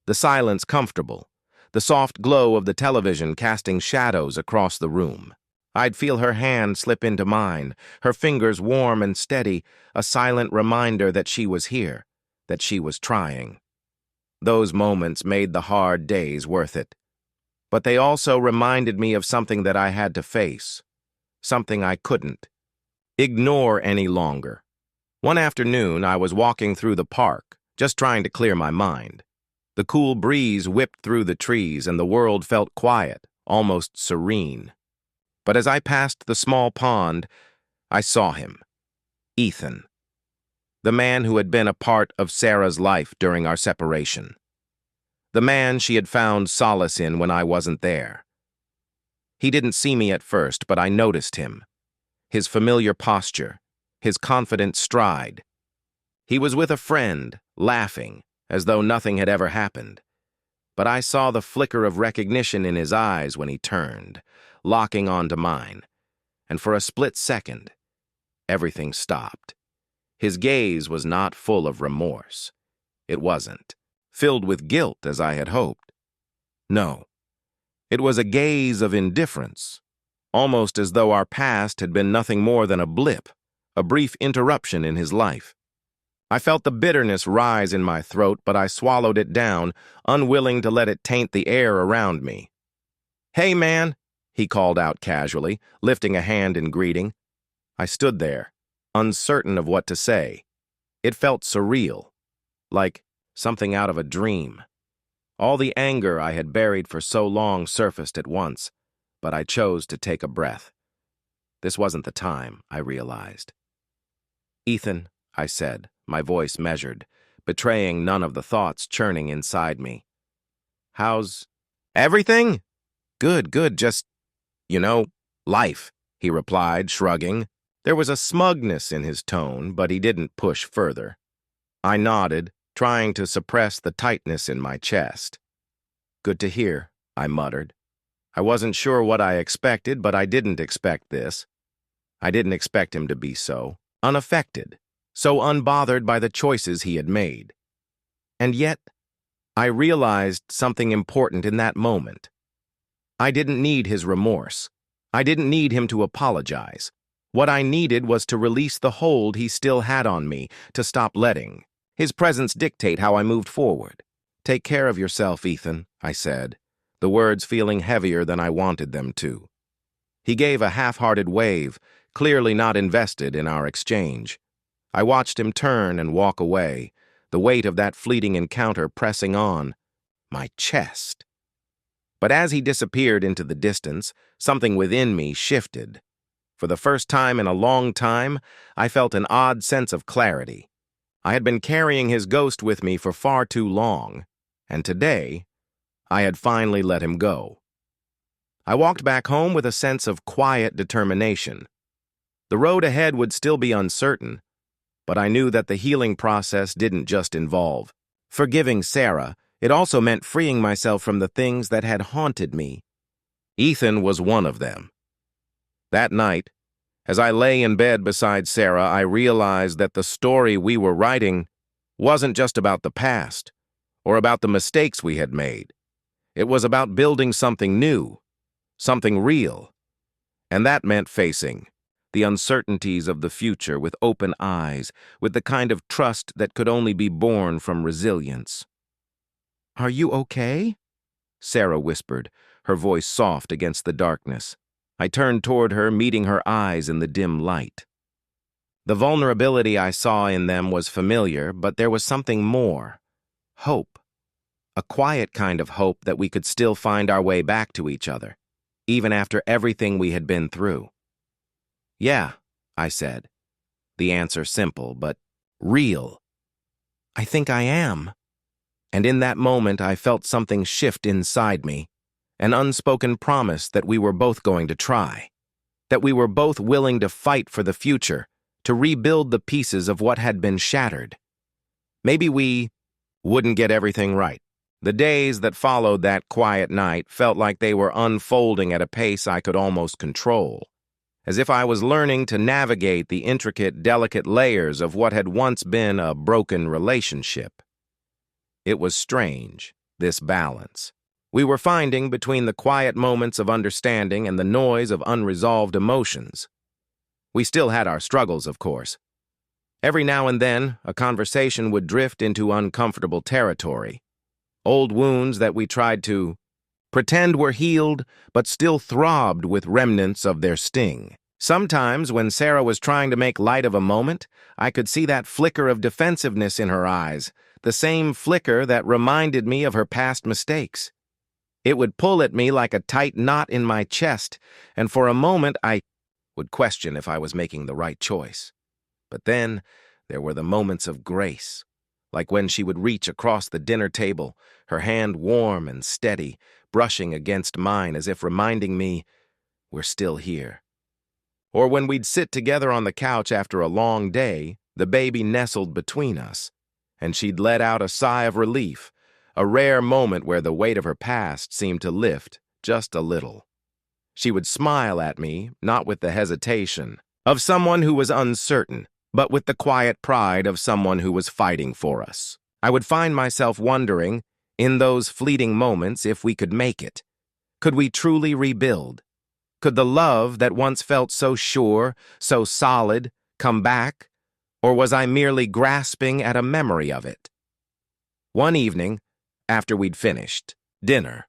the silence comfortable, the soft glow of the television casting shadows across the room. I'd feel her hand slip into mine, her fingers warm and steady, a silent reminder that she was here, that she was trying. Those moments made the hard days worth it. But they also reminded me of something that I had to face, something I couldn't ignore any longer. One afternoon, I was walking through the park, just trying to clear my mind. The cool breeze whipped through the trees and the world felt quiet, almost serene. But as I passed the small pond, I saw him, Ethan, the man who had been a part of Sarah's life during our separation, the man she had found solace in when I wasn't there. He didn't see me at first, but I noticed him, his familiar posture, his confident stride. He was with a friend, laughing, as though nothing had ever happened. But I saw the flicker of recognition in his eyes when he turned, locking onto mine, and for a split second, everything stopped. His gaze was not full of remorse. It wasn't filled with guilt as I had hoped. No, it was a gaze of indifference, almost as though our past had been nothing more than a blip, a brief interruption in his life. I felt the bitterness rise in my throat, but I swallowed it down, unwilling to let it taint the air around me. "Hey, man," he called out casually, lifting a hand in greeting. I stood there, uncertain of what to say. It felt surreal, like something out of a dream. All the anger I had buried for so long surfaced at once, but I chose to take a breath. This wasn't the time, I realized. "Ethan," I said, my voice measured, betraying none of the thoughts churning inside me. "How's everything? Good, just, life," he replied, shrugging. There was a smugness in his tone, but he didn't push further. I nodded, trying to suppress the tightness in my chest. "Good to hear," I muttered. I wasn't sure what I expected, but I didn't expect this. I didn't expect him to be so unaffected, so unbothered by the choices he had made. And yet, I realized something important in that moment. I didn't need his remorse. I didn't need him to apologize. What I needed was to release the hold he still had on me, to stop letting his presence dictate how I moved forward. "Take care of yourself, Ethan," I said, the words feeling heavier than I wanted them to. He gave a half-hearted wave, clearly not invested in our exchange. I watched him turn and walk away, the weight of that fleeting encounter pressing on my chest. But as he disappeared into the distance, something within me shifted. For the first time in a long time, I felt an odd sense of clarity. I had been carrying his ghost with me for far too long, and today, I had finally let him go. I walked back home with a sense of quiet determination. The road ahead would still be uncertain, but I knew that the healing process didn't just involve forgiving Sarah. It also meant freeing myself from the things that had haunted me. Ethan was one of them. That night, as I lay in bed beside Sarah, I realized that the story we were writing wasn't just about the past or about the mistakes we had made. It was about building something new, something real, and that meant facing the uncertainties of the future with open eyes, with the kind of trust that could only be born from resilience. "Are you okay?" Sarah whispered, her voice soft against the darkness. I turned toward her, meeting her eyes in the dim light. The vulnerability I saw in them was familiar, but there was something more. Hope. A quiet kind of hope that we could still find our way back to each other, even after everything we had been through. "Yeah," I said. The answer simple, but real. "I think I am." And in that moment, I felt something shift inside me, an unspoken promise that we were both going to try. that we were both willing to fight for the future, to rebuild the pieces of what had been shattered. Maybe we wouldn't get everything right. The days that followed that quiet night felt like they were unfolding at a pace I could almost control, as if I was learning to navigate the intricate, delicate layers of what had once been a broken relationship. It was strange, this balance. We were finding between the quiet moments of understanding and the noise of unresolved emotions. We still had our struggles, of course. Every now and then, a conversation would drift into uncomfortable territory. Old wounds that we tried to pretend were healed, but still throbbed with remnants of their sting. Sometimes, when Sarah was trying to make light of a moment, I could see that flicker of defensiveness in her eyes, the same flicker that reminded me of her past mistakes. It would pull at me like a tight knot in my chest, and for a moment I would question if I was making the right choice. But then there were the moments of grace, like when she would reach across the dinner table, her hand warm and steady, brushing against mine as if reminding me, we're still here. Or when we'd sit together on the couch after a long day, the baby nestled between us, and she'd let out a sigh of relief, a rare moment where the weight of her past seemed to lift just a little. She would smile at me, not with the hesitation of someone who was uncertain, but with the quiet pride of someone who was fighting for us. I would find myself wondering, in those fleeting moments, if we could make it. Could we truly rebuild? Could the love that once felt so sure, so solid, come back? Or was I merely grasping at a memory of it? One evening, after we'd finished dinner,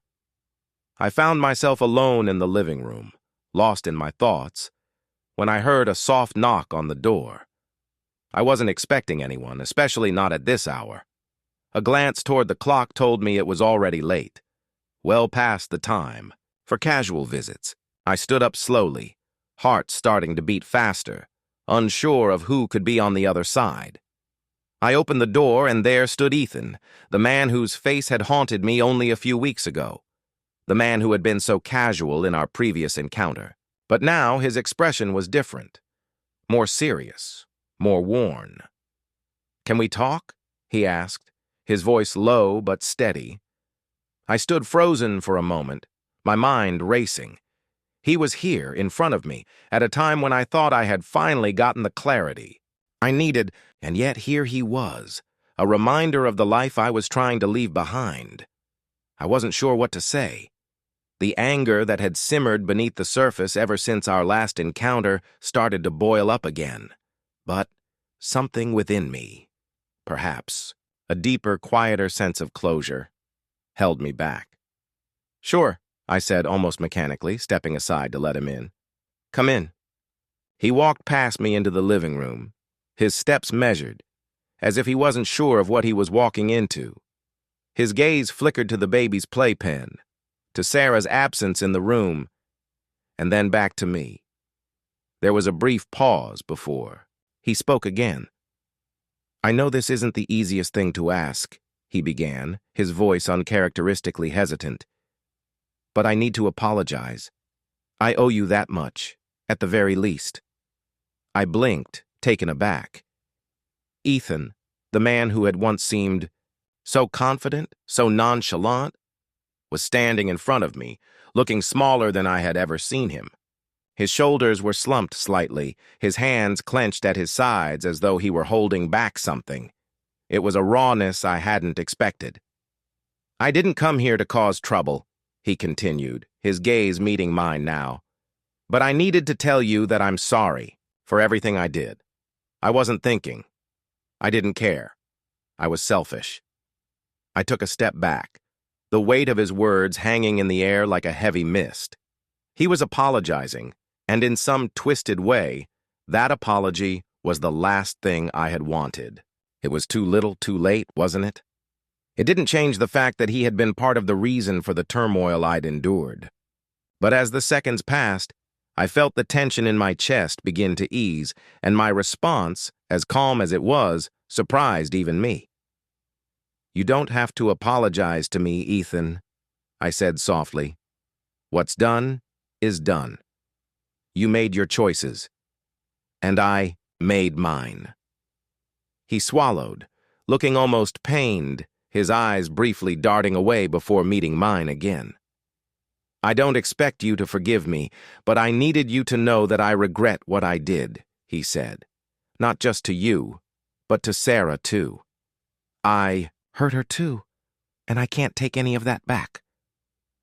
I found myself alone in the living room, lost in my thoughts, when I heard a soft knock on the door. I wasn't expecting anyone, especially not at this hour. A glance toward the clock told me it was already late, well past the time for casual visits. I stood up slowly, heart starting to beat faster, unsure of who could be on the other side. I opened the door, and there stood Ethan, the man whose face had haunted me only a few weeks ago, the man who had been so casual in our previous encounter. But now his expression was different, more serious, more worn. "Can we talk?" he asked, his voice low but steady. I stood frozen for a moment, my mind racing. He was here, in front of me, at a time when I thought I had finally gotten the clarity I needed, and yet here he was, a reminder of the life I was trying to leave behind. I wasn't sure what to say. The anger that had simmered beneath the surface ever since our last encounter started to boil up again. But something within me, perhaps a deeper, quieter sense of closure, held me back. "Sure," I said almost mechanically, stepping aside to let him in. "Come in." He walked past me into the living room, his steps measured, as if he wasn't sure of what he was walking into. His gaze flickered to the baby's playpen, to Sarah's absence in the room, and then back to me. There was a brief pause before he spoke again. "I know this isn't the easiest thing to ask," he began, his voice uncharacteristically hesitant. "But I need to apologize. I owe you that much, at the very least." I blinked, taken aback. Ethan, the man who had once seemed so confident, so nonchalant, was standing in front of me, looking smaller than I had ever seen him. His shoulders were slumped slightly, his hands clenched at his sides as though he were holding back something. It was a rawness I hadn't expected. "I didn't come here to cause trouble," he continued, his gaze meeting mine now. "But I needed to tell you that I'm sorry for everything I did. I wasn't thinking. I didn't care. I was selfish." I took a step back, the weight of his words hanging in the air like a heavy mist. He was apologizing, and in some twisted way, that apology was the last thing I had wanted. It was too little, too late, wasn't it? It didn't change the fact that he had been part of the reason for the turmoil I'd endured. But as the seconds passed, I felt the tension in my chest begin to ease, and my response, as calm as it was, surprised even me. "You don't have to apologize to me, Ethan," I said softly. "What's done is done. You made your choices, and I made mine." He swallowed, looking almost pained, his eyes briefly darting away before meeting mine again. "I don't expect you to forgive me, but I needed you to know that I regret what I did," he said. "Not just to you, but to Sarah, too. I hurt her, too, and I can't take any of that back."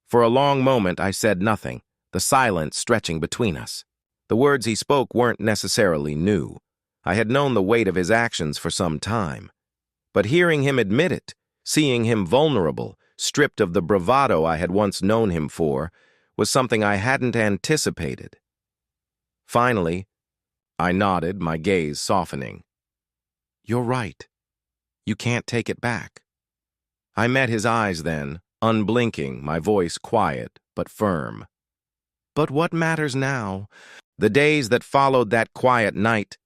For a long moment, I said nothing, the silence stretching between us. The words he spoke weren't necessarily new. I had known the weight of his actions for some time. But hearing him admit it, seeing him vulnerable, stripped of the bravado I had once known him for, was something I hadn't anticipated. Finally, I nodded, my gaze softening. "You're right. You can't take it back." I met his eyes then, unblinking, my voice quiet but firm. "But what matters now?" The days that followed that quiet night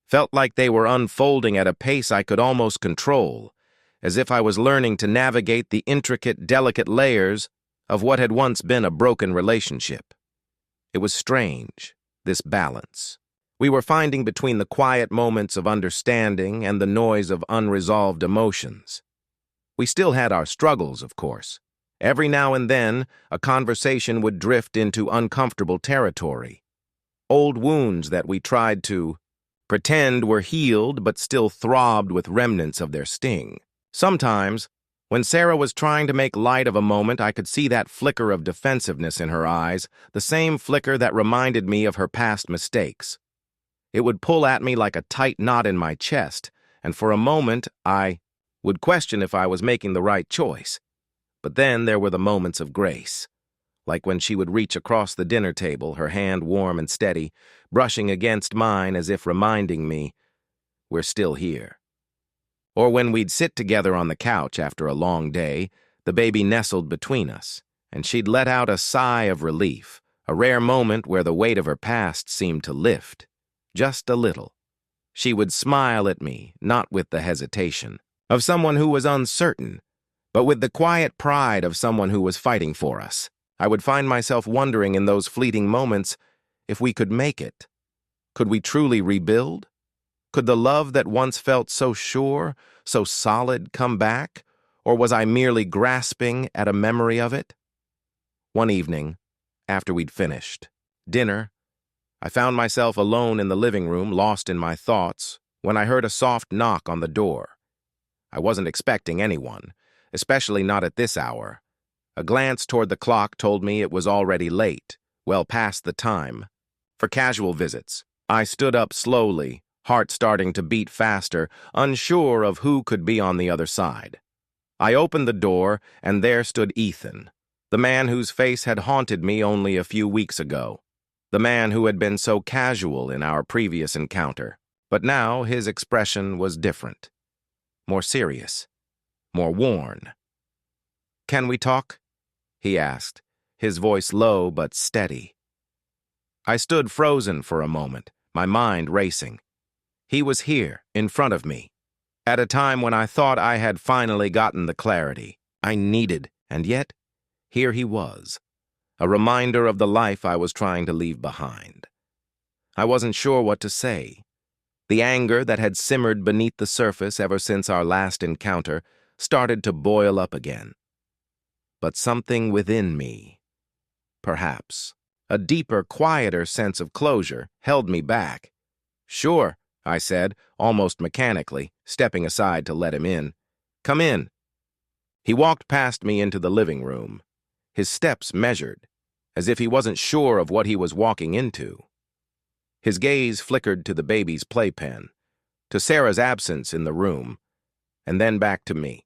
felt like they were unfolding at a pace I could almost control, as if I was learning to navigate the intricate, delicate layers of what had once been a broken relationship. It was strange, this balance. We were finding between the quiet moments of understanding and the noise of unresolved emotions. We still had our struggles, of course. Every now and then, a conversation would drift into uncomfortable territory. Old wounds that we tried to pretend were healed but still throbbed with remnants of their sting. Sometimes, when Sarah was trying to make light of a moment, I could see that flicker of defensiveness in her eyes, the same flicker that reminded me of her past mistakes. It would pull at me like a tight knot in my chest, and for a moment I would question if I was making the right choice. But then there were the moments of grace, like when she would reach across the dinner table, her hand warm and steady, brushing against mine as if reminding me, we're still here. Or when we'd sit together on the couch after a long day, the baby nestled between us, and she'd let out a sigh of relief, a rare moment where the weight of her past seemed to lift, just a little. She would smile at me, not with the hesitation of someone who was uncertain, but with the quiet pride of someone who was fighting for us. I would find myself wondering in those fleeting moments if we could make it. Could we truly rebuild? Could the love that once felt so sure, so solid, come back? Or was I merely grasping at a memory of it? One evening, after we'd finished dinner, I found myself alone in the living room, lost in my thoughts, when I heard a soft knock on the door. I wasn't expecting anyone, especially not at this hour. A glance toward the clock told me it was already late, well past the time for casual visits. I stood up slowly, heart starting to beat faster, unsure of who could be on the other side. I opened the door, and there stood Ethan, the man whose face had haunted me only a few weeks ago, the man who had been so casual in our previous encounter. But now his expression was different, more serious, more worn. "Can we talk?" he asked, his voice low but steady. I stood frozen for a moment, my mind racing. He was here, in front of me, at a time when I thought I had finally gotten the clarity I needed, and yet, here he was, a reminder of the life I was trying to leave behind. I wasn't sure what to say. The anger that had simmered beneath the surface ever since our last encounter started to boil up again. But something within me, perhaps a deeper, quieter sense of closure, held me back. "Sure," I said, almost mechanically, stepping aside to let him in. "Come in." He walked past me into the living room, his steps measured, as if he wasn't sure of what he was walking into. His gaze flickered to the baby's playpen, to Sarah's absence in the room, and then back to me.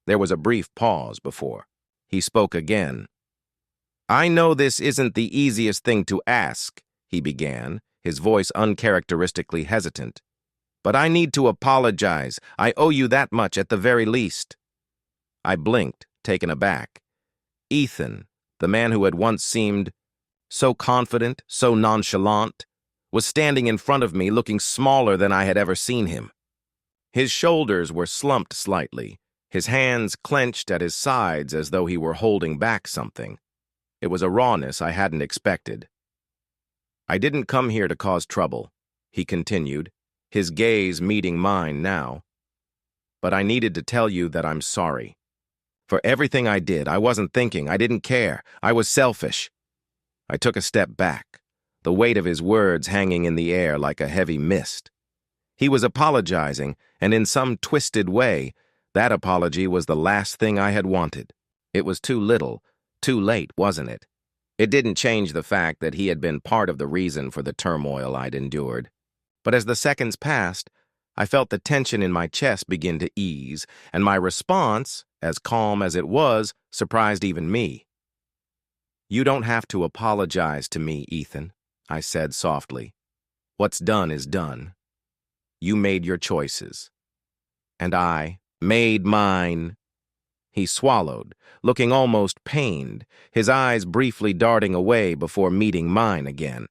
There was a brief pause before he spoke again. "I know this isn't the easiest thing to ask," he began, his voice uncharacteristically hesitant. "But I need to apologize. I owe you that much at the very least." I blinked, taken aback. Ethan, the man who had once seemed so confident, so nonchalant, was standing in front of me looking smaller than I had ever seen him. His shoulders were slumped slightly, his hands clenched at his sides as though he were holding back something. It was a rawness I hadn't expected. I didn't come here to cause trouble, he continued, his gaze meeting mine now. But I needed to tell you that I'm sorry. For everything I did, I wasn't thinking, I didn't care, I was selfish. I took a step back, the weight of his words hanging in the air like a heavy mist. He was apologizing, and in some twisted way, that apology was the last thing I had wanted. It was too little, too late, wasn't it? It didn't change the fact that he had been part of the reason for the turmoil I'd endured. But as the seconds passed, I felt the tension in my chest begin to ease, and my response, as calm as it was, surprised even me. "You don't have to apologize to me, Ethan," I said softly. "What's done is done. You made your choices. And I made mine." He swallowed, looking almost pained, his eyes briefly darting away before meeting mine again.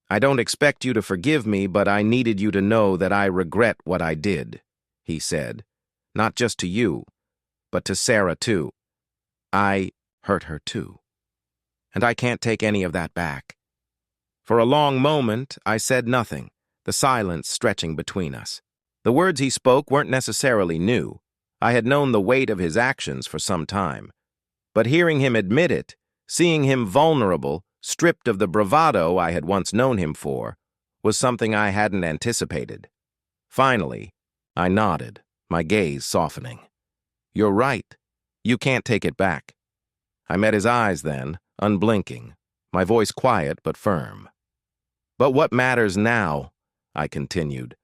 "I don't expect you to forgive me, but I needed you to know that I regret what I did," he said. "Not just to you, but to Sarah too. I hurt her too. And I can't take any of that back." For a long moment, I said nothing, the silence stretching between us. The words he spoke weren't necessarily new. I had known the weight of his actions for some time. But hearing him admit it, seeing him vulnerable, stripped of the bravado I had once known him for, was something I hadn't anticipated. Finally, I nodded, my gaze softening. "You're right. You can't take it back." I met his eyes then, unblinking, my voice quiet but firm. "But what matters now," I continued,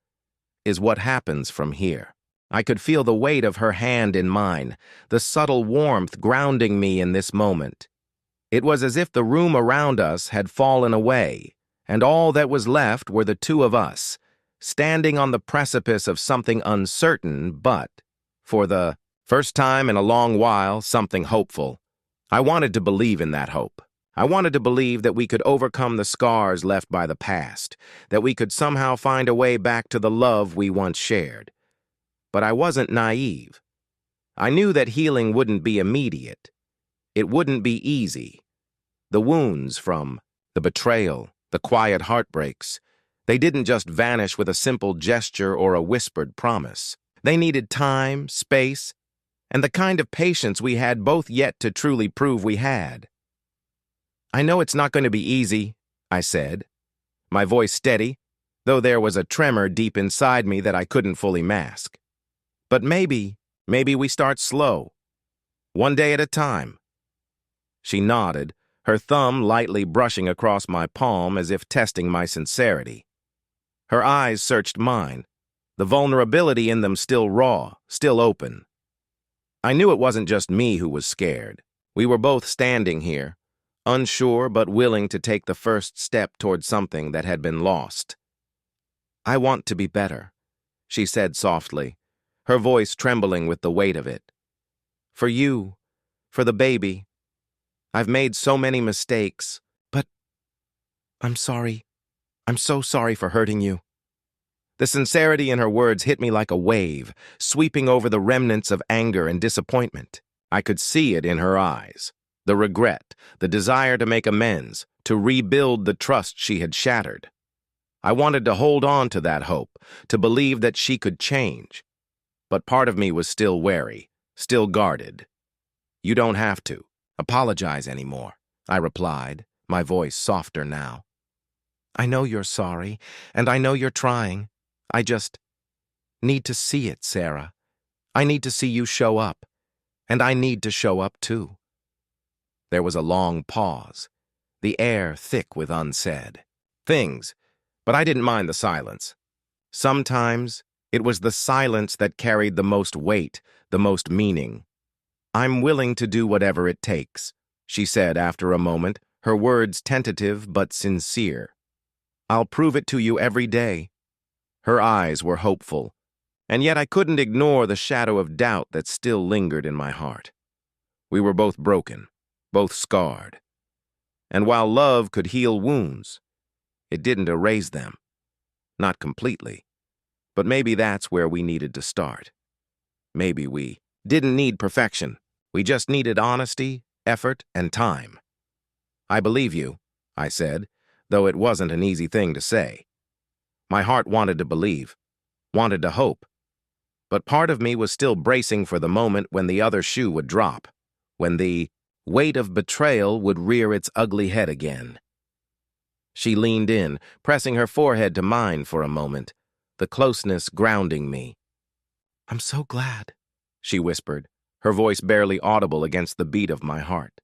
"is what happens from here." I could feel the weight of her hand in mine, the subtle warmth grounding me in this moment. It was as if the room around us had fallen away, and all that was left were the two of us, standing on the precipice of something uncertain, but, for the first time in a long while, something hopeful. I wanted to believe in that hope. I wanted to believe that we could overcome the scars left by the past, that we could somehow find a way back to the love we once shared. But I wasn't naive. I knew that healing wouldn't be immediate. It wouldn't be easy. The wounds from the betrayal, the quiet heartbreaks, they didn't just vanish with a simple gesture or a whispered promise. They needed time, space, and the kind of patience we had both yet to truly prove we had. "I know it's not going to be easy," I said, my voice steady, though there was a tremor deep inside me that I couldn't fully mask. "But maybe we start slow, one day at a time." She nodded, her thumb lightly brushing across my palm as if testing my sincerity. Her eyes searched mine, the vulnerability in them still raw, still open. I knew it wasn't just me who was scared. We were both standing here, unsure but willing to take the first step toward something that had been lost. "I want to be better," she said softly, her voice trembling with the weight of it. "For you, for the baby. I've made so many mistakes, but I'm sorry. I'm so sorry for hurting you." The sincerity in her words hit me like a wave, sweeping over the remnants of anger and disappointment. I could see it in her eyes, the regret, the desire to make amends, to rebuild the trust she had shattered. I wanted to hold on to that hope, to believe that she could change. But part of me was still wary, still guarded. "You don't have to apologize anymore," I replied, my voice softer now. "I know you're sorry, and I know you're trying. I just need to see it, Sarah. I need to see you show up, and I need to show up too." There was a long pause, the air thick with unsaid things, but I didn't mind the silence. Sometimes it was the silence that carried the most weight, the most meaning. "I'm willing to do whatever it takes," she said after a moment, her words tentative but sincere. "I'll prove it to you every day." Her eyes were hopeful, and yet I couldn't ignore the shadow of doubt that still lingered in my heart. We were both broken, both scarred. And while love could heal wounds, it didn't erase them. Not completely. But maybe that's where we needed to start. Maybe we didn't need perfection. We just needed honesty, effort, and time. "I believe you," I said, though it wasn't an easy thing to say. My heart wanted to believe, wanted to hope, but part of me was still bracing for the moment when the other shoe would drop, when the weight of betrayal would rear its ugly head again. She leaned in, pressing her forehead to mine for a moment, the closeness grounding me. "I'm so glad," she whispered, her voice barely audible against the beat of my heart.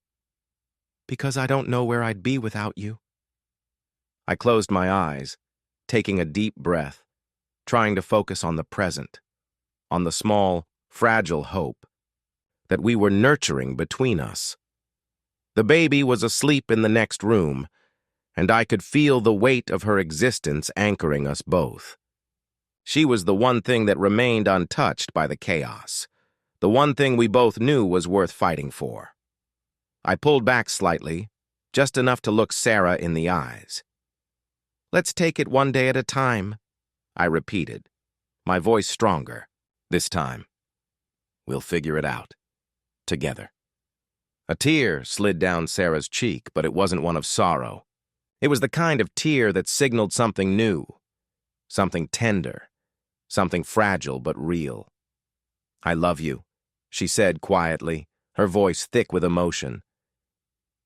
"Because I don't know where I'd be without you." I closed my eyes, taking a deep breath, trying to focus on the present, on the small, fragile hope that we were nurturing between us. The baby was asleep in the next room, and I could feel the weight of her existence anchoring us both. She was the one thing that remained untouched by the chaos, the one thing we both knew was worth fighting for. I pulled back slightly, just enough to look Sarah in the eyes. "Let's take it one day at a time," I repeated, my voice stronger. "This time, we'll figure it out, together." A tear slid down Sarah's cheek, but it wasn't one of sorrow. It was the kind of tear that signaled something new, something tender, something fragile but real. "I love you," she said quietly, her voice thick with emotion.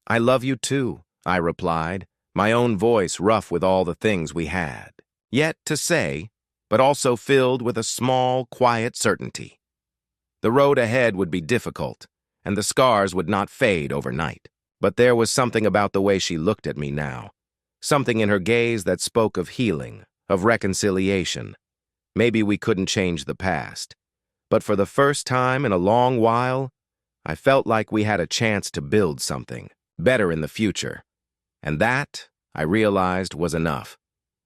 "I love you too," I replied, my own voice rough with all the things we had yet to say, but also filled with a small, quiet certainty. The road ahead would be difficult, and the scars would not fade overnight. But there was something about the way she looked at me now, something in her gaze that spoke of healing, of reconciliation. Maybe we couldn't change the past, but for the first time in a long while, I felt like we had a chance to build something better in the future. And that, I realized, was enough.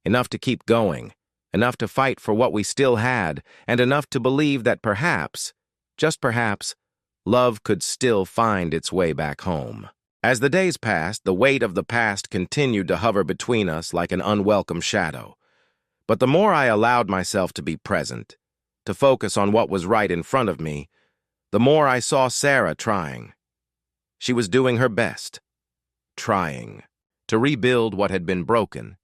Enough to keep going, enough to fight for what we still had, and enough to believe that perhaps, just perhaps, love could still find its way back home. As the days passed, the weight of the past continued to hover between us like an unwelcome shadow. But the more I allowed myself to be present, to focus on what was right in front of me, the more I saw Sarah trying. She was doing her best, trying to rebuild what had been broken,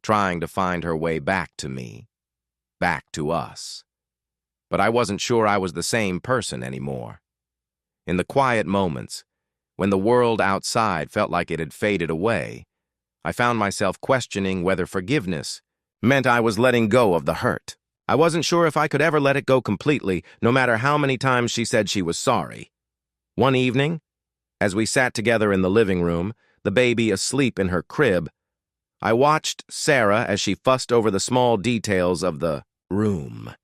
trying to find her way back to me, back to us. But I wasn't sure I was the same person anymore. In the quiet moments, when the world outside felt like it had faded away, I found myself questioning whether forgiveness meant I was letting go of the hurt. I wasn't sure if I could ever let it go completely, no matter how many times she said she was sorry. One evening, as we sat together in the living room, the baby asleep in her crib, I watched Sarah as she fussed over the small details of the room.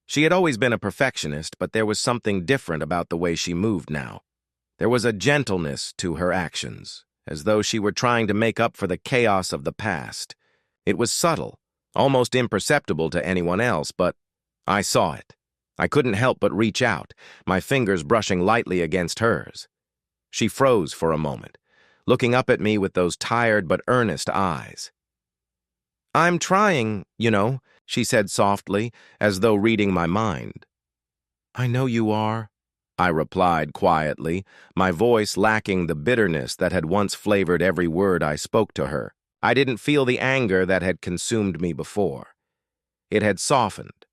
She had always been a perfectionist, but there was something different about the way she moved now. There was a gentleness to her actions, as though she were trying to make up for the chaos of the past. It was subtle, almost imperceptible to anyone else, but I saw it. I couldn't help but reach out, my fingers brushing lightly against hers. She froze for a moment, looking up at me with those tired but earnest eyes. "I'm trying, she said softly, as though reading my mind. "I know you are," I replied quietly, my voice lacking the bitterness that had once flavored every word I spoke to her. I didn't feel the anger that had consumed me before. It had softened,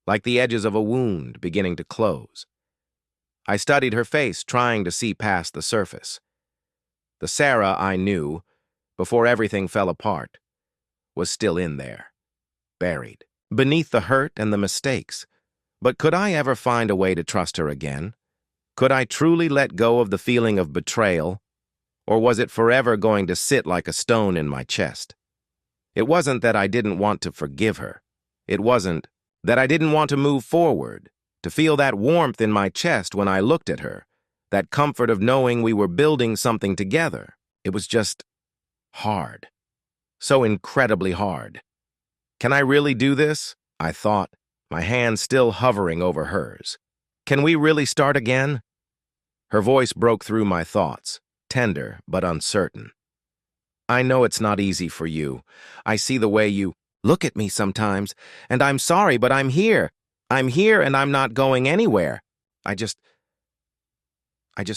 like the edges of a wound beginning to close. I studied her face, trying to see past the surface. The Sarah I knew, before everything fell apart, was still in there, buried, beneath the hurt and the mistakes. But could I ever find a way to trust her again? Could I truly let go of the feeling of betrayal? Or was it forever going to sit like a stone in my chest? It wasn't that I didn't want to forgive her. It wasn't that I didn't want to move forward, to feel that warmth in my chest when I looked at her, that comfort of knowing we were building something together. It was just hard. So incredibly hard. Can I really do this? I thought, my hand still hovering over hers. Can we really start again? Her voice broke through my thoughts, tender but uncertain. "I know it's not easy for you. I see the way you look at me sometimes, and I'm sorry, but I'm here. I'm here and I'm not going anywhere. I just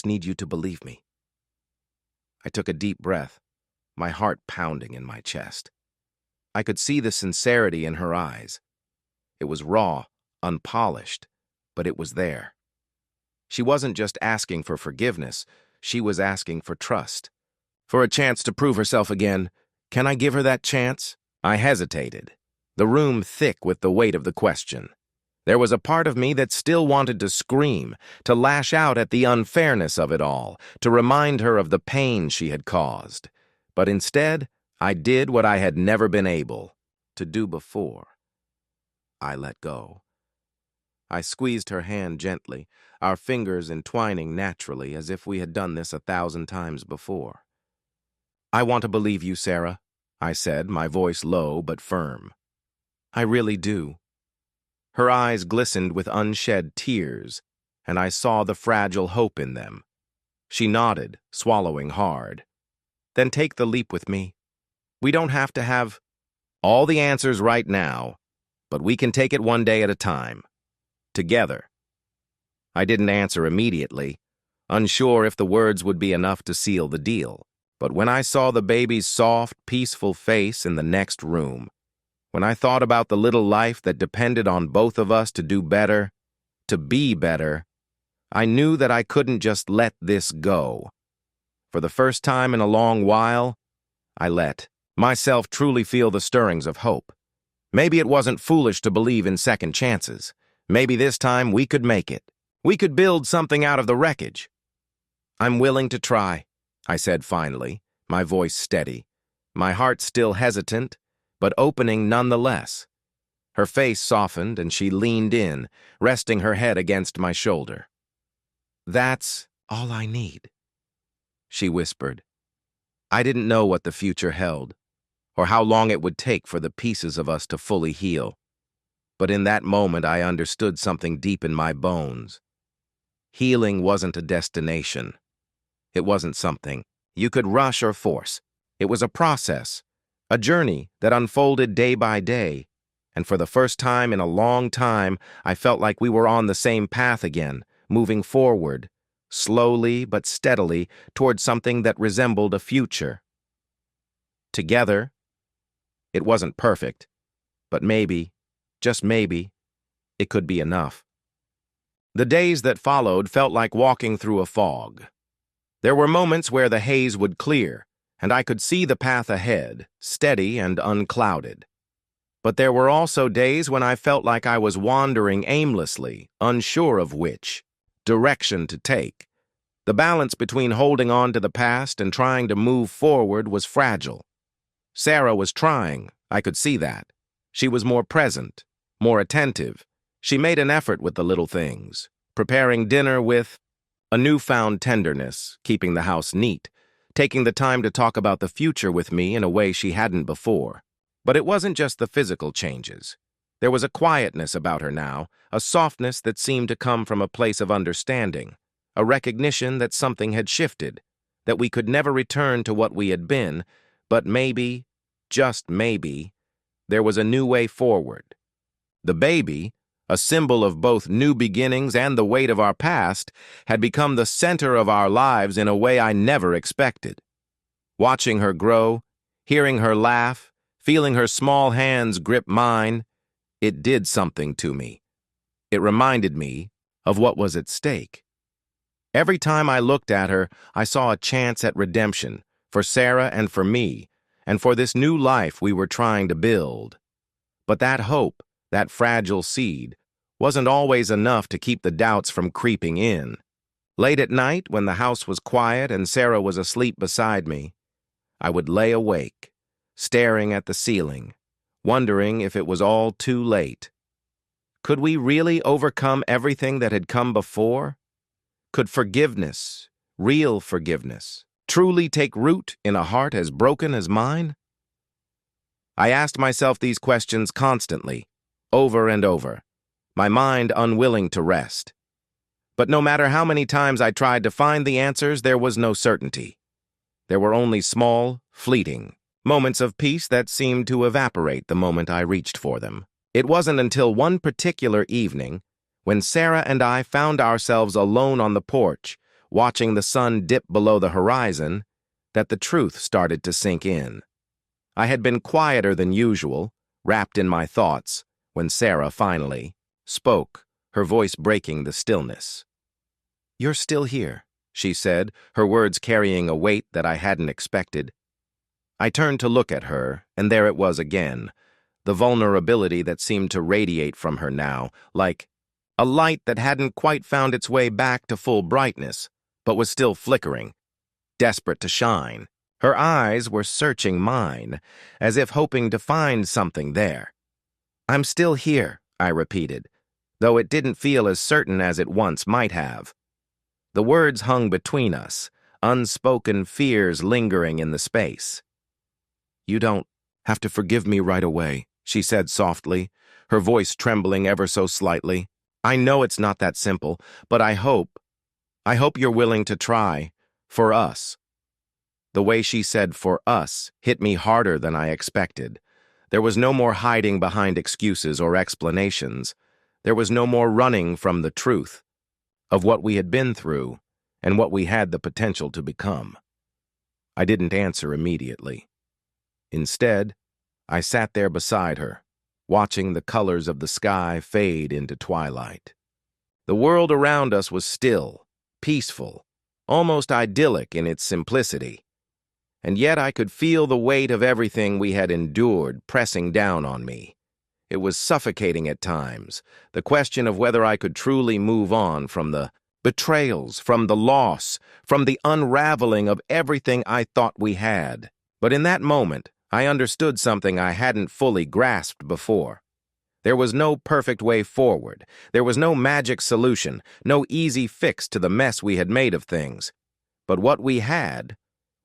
need you to believe me." I took a deep breath, my heart pounding in my chest. I could see the sincerity in her eyes. It was raw, unpolished, but it was there. She wasn't just asking for forgiveness, she was asking for trust. For a chance to prove herself again. Can I give her that chance? I hesitated, the room thick with the weight of the question. There was a part of me that still wanted to scream, to lash out at the unfairness of it all, to remind her of the pain she had caused. But instead, I did what I had never been able to do before. I let go. I squeezed her hand gently, our fingers entwining naturally as if we had done this 1,000 times before. I want to believe you, Sarah, I said, my voice low but firm. I really do. Her eyes glistened with unshed tears, and I saw the fragile hope in them. She nodded, swallowing hard. Then take the leap with me. We don't have to have all the answers right now, but we can take it one day at a time. Together. I didn't answer immediately, unsure if the words would be enough to seal the deal. But when I saw the baby's soft, peaceful face in the next room, when I thought about the little life that depended on both of us to do better, to be better, I knew that I couldn't just let this go. For the first time in a long while, I let myself truly feel the stirrings of hope. Maybe it wasn't foolish to believe in second chances. Maybe this time we could make it. We could build something out of the wreckage. I'm willing to try, I said finally, my voice steady, my heart still hesitant, but opening nonetheless. Her face softened and she leaned in, resting her head against my shoulder. That's all I need, she whispered. I didn't know what the future held, or how long it would take for the pieces of us to fully heal. But in that moment I understood something deep in my bones. Healing wasn't a destination. It wasn't something you could rush or force. It was a process, a journey that unfolded day by day, and for the first time in a long time, I felt like we were on the same path again, moving forward, slowly but steadily, toward something that resembled a future. Together, it wasn't perfect, but maybe, just maybe, it could be enough. The days that followed felt like walking through a fog. There were moments where the haze would clear, and I could see the path ahead, steady and unclouded. But there were also days when I felt like I was wandering aimlessly, unsure of which direction to take. The balance between holding on to the past and trying to move forward was fragile. Sarah was trying, I could see that. She was more present, more attentive. She made an effort with the little things, preparing dinner with a newfound tenderness, keeping the house neat, taking the time to talk about the future with me in a way she hadn't before. But it wasn't just the physical changes. There was a quietness about her now, a softness that seemed to come from a place of understanding, a recognition that something had shifted, that we could never return to what we had been, but maybe, just maybe, there was a new way forward. The baby, a symbol of both new beginnings and the weight of our past, had become the center of our lives in a way I never expected. Watching her grow, hearing her laugh, feeling her small hands grip mine, it did something to me. It reminded me of what was at stake. Every time I looked at her, I saw a chance at redemption, for Sarah and for me, and for this new life we were trying to build. But that hope, that fragile seed, wasn't always enough to keep the doubts from creeping in. Late at night, when the house was quiet and Sarah was asleep beside me, I would lay awake, staring at the ceiling, wondering if it was all too late. Could we really overcome everything that had come before? Could forgiveness, real forgiveness, truly take root in a heart as broken as mine? I asked myself these questions constantly, over and over, my mind unwilling to rest. But no matter how many times I tried to find the answers, there was no certainty. There were only small, fleeting moments of peace that seemed to evaporate the moment I reached for them. It wasn't until one particular evening, when Sarah and I found ourselves alone on the porch, watching the sun dip below the horizon, that the truth started to sink in. I had been quieter than usual, wrapped in my thoughts, when Sarah finally spoke, her voice breaking the stillness. "You're still here," she said, her words carrying a weight that I hadn't expected. I turned to look at her, and there it was again, the vulnerability that seemed to radiate from her now, like a light that hadn't quite found its way back to full brightness, but was still flickering, desperate to shine. Her eyes were searching mine, as if hoping to find something there. "I'm still here," I repeated, though it didn't feel as certain as it once might have. The words hung between us, unspoken fears lingering in the space. "You don't have to forgive me right away," she said softly, her voice trembling ever so slightly. "I know it's not that simple, but I hope you're willing to try, for us." The way she said "for us" hit me harder than I expected. There was no more hiding behind excuses or explanations. There was no more running from the truth of what we had been through and what we had the potential to become. I didn't answer immediately. Instead, I sat there beside her, watching the colors of the sky fade into twilight. The world around us was still, peaceful, almost idyllic in its simplicity. And yet I could feel the weight of everything we had endured pressing down on me. It was suffocating at times, the question of whether I could truly move on from the betrayals, from the loss, from the unraveling of everything I thought we had. But in that moment, I understood something I hadn't fully grasped before. There was no perfect way forward. There was no magic solution, no easy fix to the mess we had made of things. But what we had,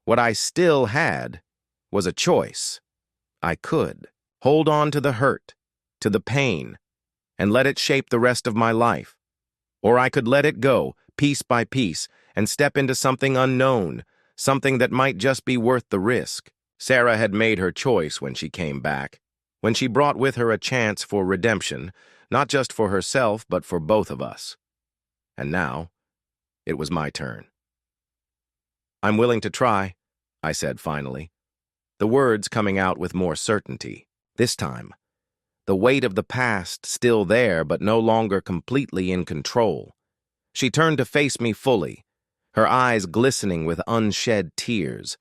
what I still had, was a choice. I could hold on to the hurt, to the pain, and let it shape the rest of my life. Or I could let it go, piece by piece, and step into something unknown, something that might just be worth the risk. Sarah had made her choice when she came back, when she brought with her a chance for redemption, not just for herself, but for both of us. And now, it was my turn. "I'm willing to try," I said finally, the words coming out with more certainty. This time, the weight of the past still there, but no longer completely in control. She turned to face me fully, her eyes glistening with unshed tears,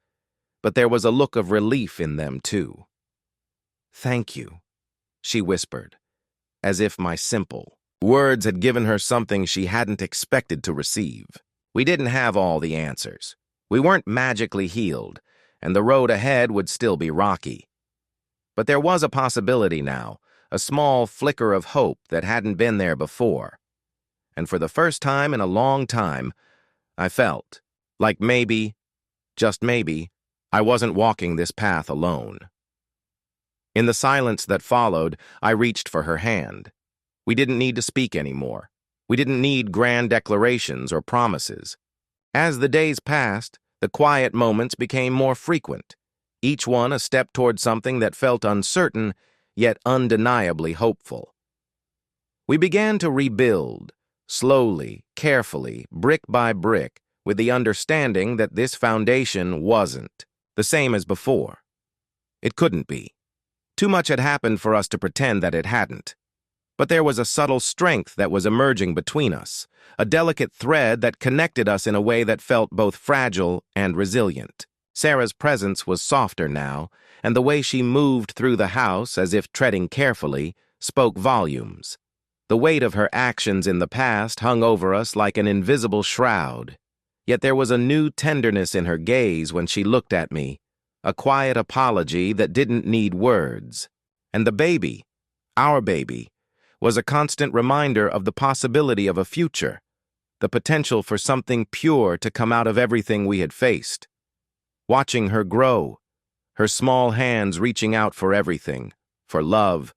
but there was a look of relief in them too. "Thank you," she whispered, as if my simple words had given her something she hadn't expected to receive. We didn't have all the answers. We weren't magically healed, and the road ahead would still be rocky. But there was a possibility now, a small flicker of hope that hadn't been there before. And for the first time in a long time, I felt like maybe, just maybe, I wasn't walking this path alone. In the silence that followed, I reached for her hand. We didn't need to speak anymore. We didn't need grand declarations or promises. As the days passed, the quiet moments became more frequent, each one a step toward something that felt uncertain, yet undeniably hopeful. We began to rebuild, slowly, carefully, brick by brick, with the understanding that this foundation wasn't the same as before. It couldn't be. Too much had happened for us to pretend that it hadn't. But there was a subtle strength that was emerging between us, a delicate thread that connected us in a way that felt both fragile and resilient. Sarah's presence was softer now, and the way she moved through the house, as if treading carefully, spoke volumes. The weight of her actions in the past hung over us like an invisible shroud. Yet there was a new tenderness in her gaze when she looked at me, a quiet apology that didn't need words. And the baby, our baby, was a constant reminder of the possibility of a future, the potential for something pure to come out of everything we had faced. Watching her grow, her small hands reaching out for everything, for love,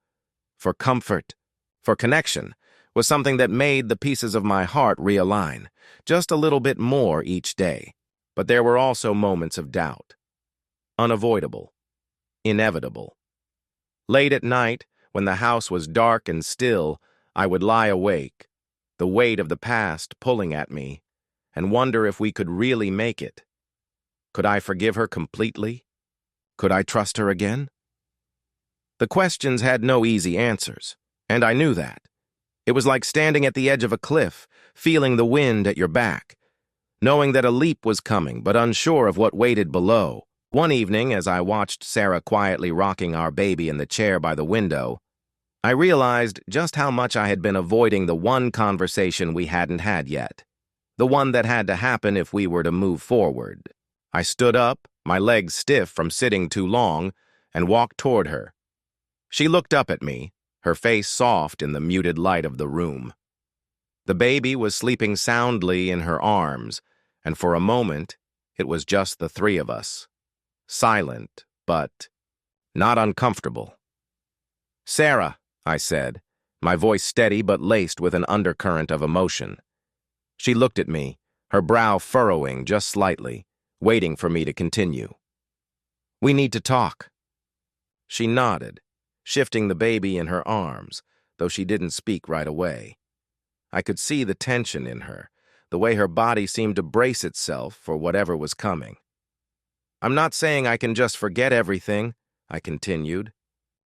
for comfort, for connection, was something that made the pieces of my heart realign, just a little bit more each day. But there were also moments of doubt. Unavoidable. Inevitable. Late at night, when the house was dark and still, I would lie awake, the weight of the past pulling at me, and wonder if we could really make it. Could I forgive her completely? Could I trust her again? The questions had no easy answers, and I knew that. It was like standing at the edge of a cliff, feeling the wind at your back, knowing that a leap was coming, but unsure of what waited below. One evening, as I watched Sarah quietly rocking our baby in the chair by the window, I realized just how much I had been avoiding the one conversation we hadn't had yet, the one that had to happen if we were to move forward. I stood up, my legs stiff from sitting too long, and walked toward her. She looked up at me, her face soft in the muted light of the room. The baby was sleeping soundly in her arms, and for a moment, it was just the three of us. Silent, but not uncomfortable. "Sarah," I said, my voice steady but laced with an undercurrent of emotion. She looked at me, her brow furrowing just slightly, waiting for me to continue. "We need to talk." She nodded, shifting the baby in her arms, though she didn't speak right away. I could see the tension in her, the way her body seemed to brace itself for whatever was coming. "I'm not saying I can just forget everything," I continued,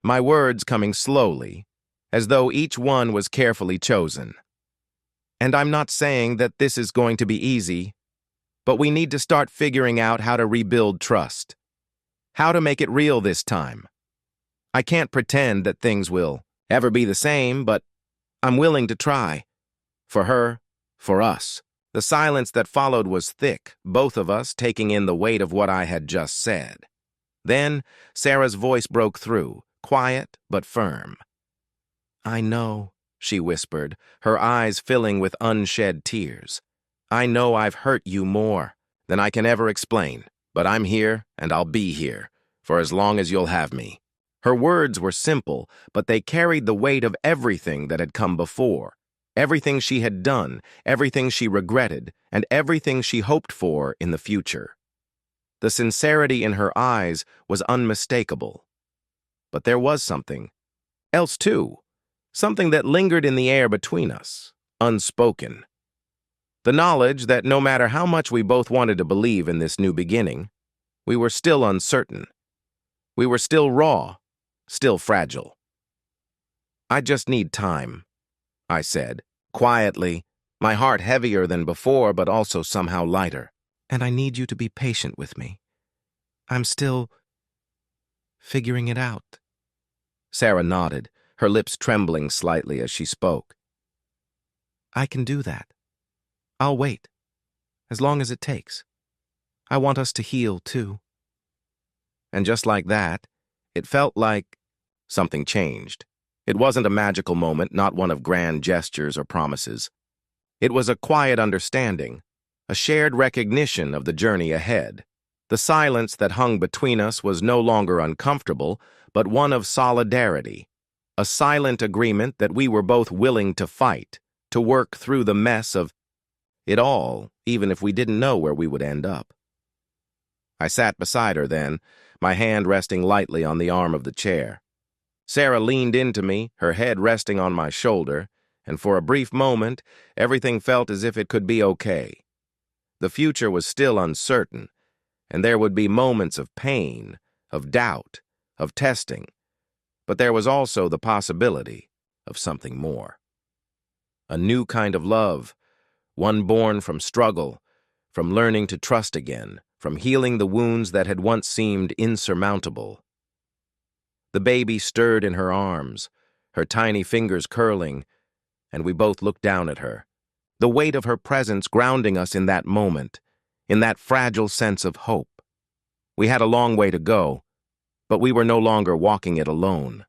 my words coming slowly, as though each one was carefully chosen. "And I'm not saying that this is going to be easy, but we need to start figuring out how to rebuild trust, how to make it real this time. I can't pretend that things will ever be the same, but I'm willing to try. For her, for us." The silence that followed was thick, both of us taking in the weight of what I had just said. Then, Sarah's voice broke through, quiet but firm. "I know," she whispered, her eyes filling with unshed tears. "I know I've hurt you more than I can ever explain, but I'm here and I'll be here, for as long as you'll have me." Her words were simple, but they carried the weight of everything that had come before. Everything she had done, everything she regretted, and everything she hoped for in the future. The sincerity in her eyes was unmistakable. But there was something else too, something that lingered in the air between us, unspoken. The knowledge that no matter how much we both wanted to believe in this new beginning, we were still uncertain. We were still raw, still fragile. "I just need time," I said, quietly, my heart heavier than before but also somehow lighter. "And I need you to be patient with me. I'm still figuring it out." Sarah nodded, her lips trembling slightly as she spoke. "I can do that. I'll wait, as long as it takes. I want us to heal, too." And just like that, it felt like something changed. It wasn't a magical moment, not one of grand gestures or promises. It was a quiet understanding, a shared recognition of the journey ahead. The silence that hung between us was no longer uncomfortable, but one of solidarity, a silent agreement that we were both willing to fight, to work through the mess of it all, even if we didn't know where we would end up. I sat beside her then, my hand resting lightly on the arm of the chair. Sarah leaned into me, her head resting on my shoulder, and for a brief moment, everything felt as if it could be okay. The future was still uncertain, and there would be moments of pain, of doubt, of testing, but there was also the possibility of something more. A new kind of love, one born from struggle, from learning to trust again, from healing the wounds that had once seemed insurmountable. The baby stirred in her arms, her tiny fingers curling, and we both looked down at her, the weight of her presence grounding us in that moment, in that fragile sense of hope. We had a long way to go, but we were no longer walking it alone.